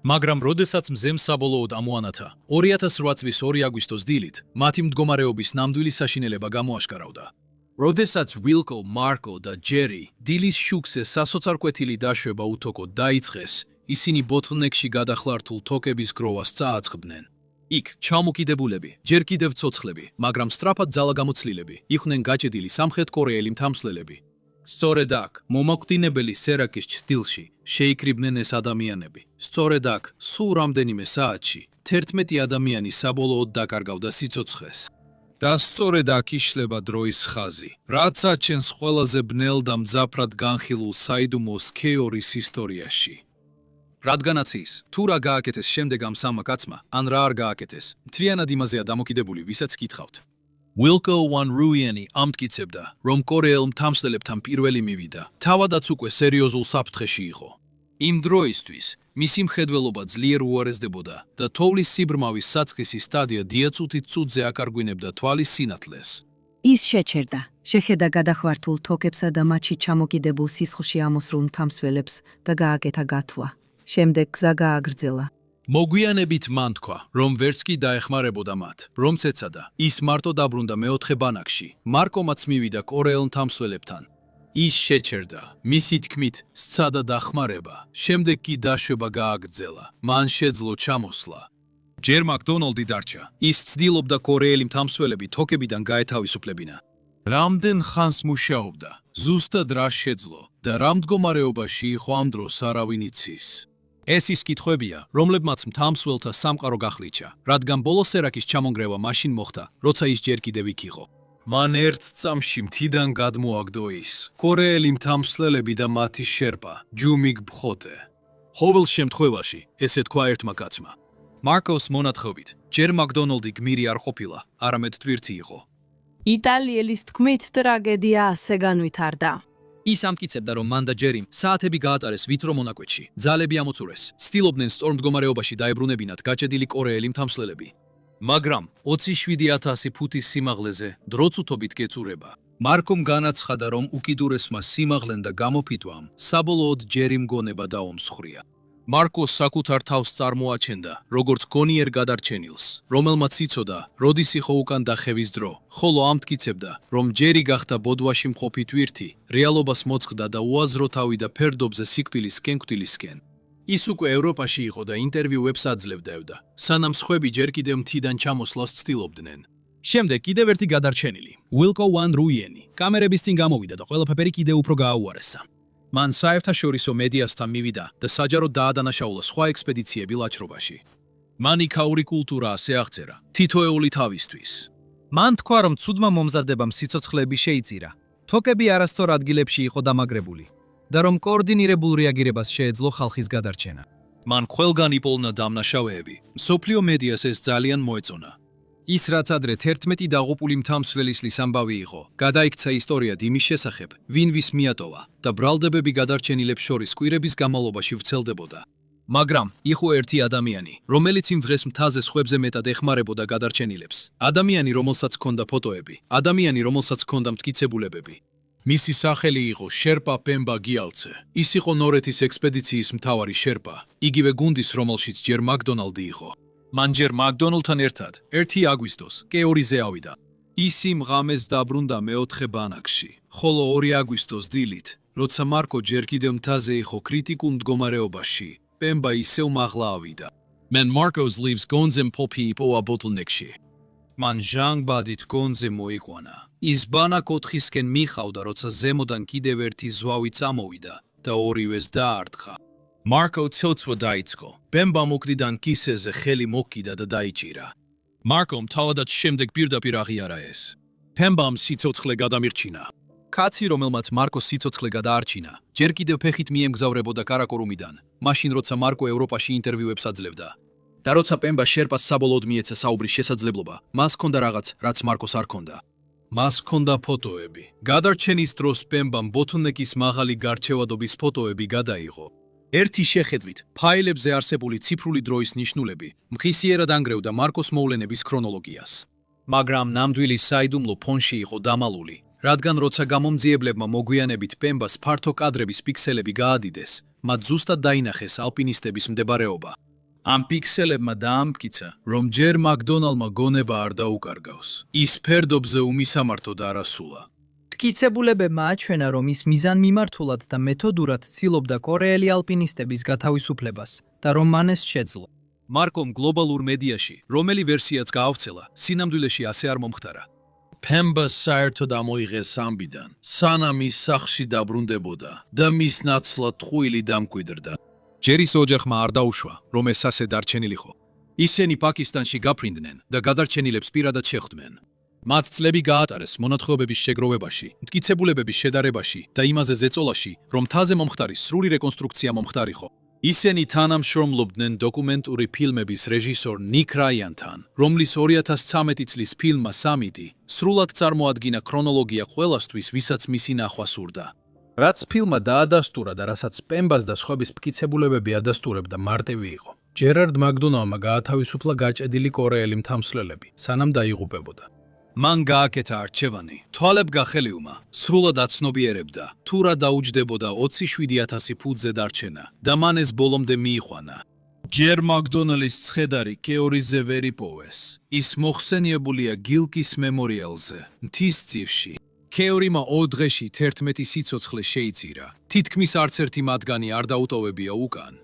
მაგრამ როდესაც მზემ საბოლოოდ ამოანათა 2008 წლის 2 აგვისტოს დილით მათი მდგომარეობის ნამდვილი საშინელება გამოაშკარავდა. როდესაც ვილკო, მარკო და ჯერი დილის შუქზე სასოწარკვეთილი დაშვება უთოკოდ დაიწყეს, ისინი ბოთლნეკში გადახლართულ თოკების გროვას წააწყდნენ. იქ ჩამოკიდებულები, ჯერ კიდევ ცოცხლები, მაგრამ სწრაფად ძალაგამოცლილები იყვნენ გაჭედილი სამხრეთ-კორეელი მთამსვლელები. სწორედ აქ, მომაკვდინებელი სერაკის ჭრილში შეიკრიბნენ ეს ადამიანები. სწორედ აქ, სულ რამდენიმე საათში 11 ადამიანი საბოლოოდ დაკარგავდა სიცოცხლეს. და სწორედ აქ იშლება დროის ხაზი, რაც აჩენს ყველაზე ბნელ და მძაფრად განხილულ საიდუმლოს ქეორის ისტორიაში. რადგანაც ის, თუ რა გააკეთეს შემდეგ ამ სამმა კაცმა, ან რა არ გააკეთეს, მთლიანად იმაზეა დამოკიდებული, ვისაც კითხავთ. ვილკო ვან რუიენი ამტკიცებდა, რომ კორეელ მთამსვლელებთან პირველი მივიდა, თავადაც უკვე სერიოზულ საფრთხეში იყო. იმ დროისთვის მისი მხედველობა ძლიერ უარესდებოდა და თოვლის სიბრმავის საწყისი სტადია დიაცუთით წუთზე აკარგვინებდა თვალის სინათლეს. ის შეჩერდა, შეხედა გადახვართულ თოკებსა და მათში ჩამოკიდებულ სისხლში ამოსრულ მთამსვლელებს და გააკეთა გათვლა. შემდეგ გზა გააგრძელა. მოგვიანებით მან თქვა, რომ ვერც კი დაეხმარებოდა მათ, რომც ეცადა, ის მარტო დაბრუნდა მეოთხე ბანაკში, მარკომაც მივიდა კორეელ მთამსვლელებთან. ის შეჩერდა, მისი თქმით, სცადა დახმარება, შემდეგ კი დაშვება გააგრძელა, მან შეძლო ჩამოსვლა. ჯერ მაკდონალდი დარჩა, ის ცდილობდა კორეელი მთამსვლელები თოკებიდან გაეთავისუფლებინა. რამდენ ხანს მუშაობდა, ზუსტად რა შეძლო და რა მდგომარეობაში იყო ამ დროს არავინ იცის. ეს ის კითხვებია, რომლებმაც მთამსვლელთა სამყარო გახლიჩა, რადგან ბოლო სერაკის ჩამონგრევა მაშინ მოხდა, როცა ის ჯერ კიდევ იქ იყო. მან ერთ წამში მთიდან გადმოაგდო ის, კორეელი მთამსვლელები და მათი შერპა, ჯუმიგ ბხოტე. ყოველ შემთხვევაში, ესე თქვა ერთმა კაცმა. მარკოს მონათხრობით, ჯერ მაკდონალდი გმირი არ ყოფილა, არამედ ტვირთი იყო. იტალიელის თქმით ტრაგედია ასე განვითარდა. ის ამტკიცებდა, რომ მან და ჯერიმ საათები გაატარეს ვიწრო მონაკვეთში, ძალები ამოწურეს, ცდილობდნენ სწორ მდგომარეობაში დაებრუნებინათ გაჭედილი კორეელი მთამსვლელები. მაგრამ 27,000 ფუტის სიმაღლეზე დროწუთობით გეწურება. მარკომ განაცხადა, რომ უკიდურესმა სიმაღლემ და გამოფიტვამ საბოლოოდ ჯერი მგონება დაომსხვრია. მარკო საკუთარ თავს წარმოაჩენდა, როგორც გონიერ გადარჩენილს, რომელმაც იცოდა, როდის იყო უკან დახევის დრო, ხოლო ამტკიცებდა, რომ ჯერი გახდა ბოდვაში მყოფი ტვირთი, რეალობას მოწყდა და უაზრო თავიდა ფერდობზე სიკვდილისკენ კვდილისკენ. ის უკვე ევროპაში იყო და ინტერვიუებს აძლევდა, სანამ სხვები ჯერ კიდევ მთიდან ჩამოსვლას ცდილობდნენ. შემდეგ კიდევ ერთი გადარჩენილი, ვილკო ვან რუიენი, კამერების წინ გამოვიდა და ყველაფერი კიდევ უფრო გააუარესა. მან საერთაშორისო მედიასთან მივიდა და საჯაროდ დაადანაშაულა სხვა ექსპედიციები ლაჩრობაში. მან იქაური კულტურა ასე აღწერა, თითოეული თავისთვის. მან თქვა, რომ ცუდმა მომზადებამ სიცოცხლეები შეიწირა. თოკები არასწორ ადგილებში იყო დამაგრებული და რომ კოორდინირებულ რეაგირებას შეეძლო ხალხის გადარჩენა. მან ყველგან იპოვნა დამნაშავეები. მსოფლიო მედიას ეს ძალიან მოეწონა. ის რაც ადრე 11 დაღუპული მთამსვლელისლის ამბავი იყო, გადაიქცა ისტორიად იმის შესახებ, ვინ ვის მიატოვა და ბრალდებები გადარჩენილებს შორის კვირების განმავლობაში ვრცელდებოდა. მაგრამ იყო ერთი ადამიანი, რომელიც იმ დღეს მთაზე სხვებზე მეტად ეხმარებოდა გადარჩენილებს. ადამიანი, რომელსაც ჰქონდა ფოტოები, ადამიანი, რომელსაც ჰქონდა მტკიცებულებები. მისი სახელი იყო შერპა პემბა გიალცე. ის იყო ნორეთის ექსპედიციის მთავარი შერპა, იგივე გუნდის, რომელშიც ჯერ მაკდონალდი იყო. მან ჯერ მაკდონალდთან ერთად 1 აგვისტოს კეორიზე ავიდა. ის იმ ღამეს დაბრუნდა მეოთხე ბანაკში, ხოლო 2 აგვისტოს დილით, როცა მარკო ჯერ კიდევ მთაზე იყო კრიტიკულ მდგომარეობაში, პემბა ისევ მაღლა ავიდა. მან მარკოს leaves გონზე მყოფი იპოვა ბოთლნეკში. მან ჟანგბადით გონზე მოიყვანა. ის ბანაკ 4-ისკენ მიხავდა, როცა ზემოდან კიდევ ერთი ზვავი წამოვიდა და ორივეს დაარტყა. მარკო ცოცვა დაიწყო. პემბა მოკლიდან კისეზე ხელი მოკიდა და დაიჭირა. მარკომ თავადაც შემდეგ პირდაპირ აღიარა ეს. პემბამ სიცოცხლე გადამირჩინა. კაცი, რომელმაც მარკოს სიცოცხლე გადაარჩინა, ჯერ კიდევ ფეხით მიემგზავრებოდა კარაკორუმიდან, მაშინ როცა მარკო ევროპაში ინტერვიუებს აძლევდა. და როცა პემბა შერპას საბოლოოდ მიეცა საუბრის შესაძლებლობა, მას ჰქონდა რაღაც, რაც მარკოს არ ჰქონდა. მას ჰქონდა ფოტოები. გადარჩენის დროს პემბამ ბოთლნეკის მაღალი გარჩევადობის ფოტოები გადაიღო. ერთი შეხედვით, ფაილებზე არსებული ციფრული დროის ნიშნულები მხისიერად ანგრევდა მარკოს მოვლენების ქრონოლოგიას. მაგრამ ნამდვილი საიდუმლო ფონში იყო დამალული, რადგან როცა გამომძიებლებმა მოგვიანებით პემბას ფართო კადრების პიქსელები გაადიდეს, მათ ზუსტად დაინახეს ალპინისტების მდებარეობა. ამ პიქსელებმა დაამტკიცა, რომ ჯერ მაკდონალდმა გონება არ დაუკარგავს. ის ფერდობზე უმისამართოდ არ ასულა. მტკიცებულებებმა აჩვენა, რომ ის მიზანმიმართულად და მეთოდურად ცდილობდა კორეელი ალპინისტების გათავისუფლებას და რომ მან ეს შეძლო. მარკომ გლობალურ მედიაში, რომელი ვერსიაც გაავრცელა, სინამდვილეში ასე არ მომხდარა. ფემბას საერთოდ ამოიღეს ამბიდან, სანამ ის სახლში დაბრუნდებოდა და მის ნაცვლად ტყუილი დამკვიდრდა. ჯერის ოჯახმა არ დაუშვა, რომ ეს ასე დარჩენილიყო. ისინი პაკისტანში გაფრინდნენ და გადარჩენილებს პირადად შეხვდნენ. მათ წლები გაატარეს მონათხრობების შეგროვებაში, მტკიცებულებების შედარებაში და იმაზე ზეწოლაში, რომ მთაზე მომხდარი სრული რეკონსტრუქცია მომხდარიყო. ისინი თანამშრომლობდნენ დოკუმენტური ფილმების რეჟისორ ნიკ რაიანთან, რომლის 2013 წლის ფილმმა სამიტი სრულად წარმოადგინა ქრონოლოგია ყველასთვის, ვისაც მისი ნახვა სურდა. რაც ფილმმა დაადასტურა და რასაც პემბას და სხვების მტკიცებულებები ადასტურებდა მარტივი იყო. ჯერარდ მაკდონალდმა გაათავისუფლა გაჭედილი კორეელი მთამსვლელები, სანამ დაიღუპებოდა. მან გააკეთა არჩევანი, თვალებ გახელიუმა, სრულად აცნობიერებდა, თუ რა დაუჯდებოდა 27,000 ფუტზე დარჩენა და მან ეს ბოლომდე მიიყვანა. ჯერ მაკდონალდის ცხედარი კეორიზე ვერ იპოვეს. ის მოხსენიებულია გილკის მემორიალზე, მთისძირში. კეორიმა 2 დღეში 11 სიცოცხლე შეიწირა. თითქმის არც ერთი მათგანი არ დაუტოვებია უკან.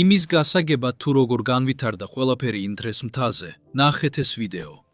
იმის გასაგებად თუ როგორ განვითარდა ყველაფერი იმ დღეს მთაზე, ნახეთ ეს ვიდეო.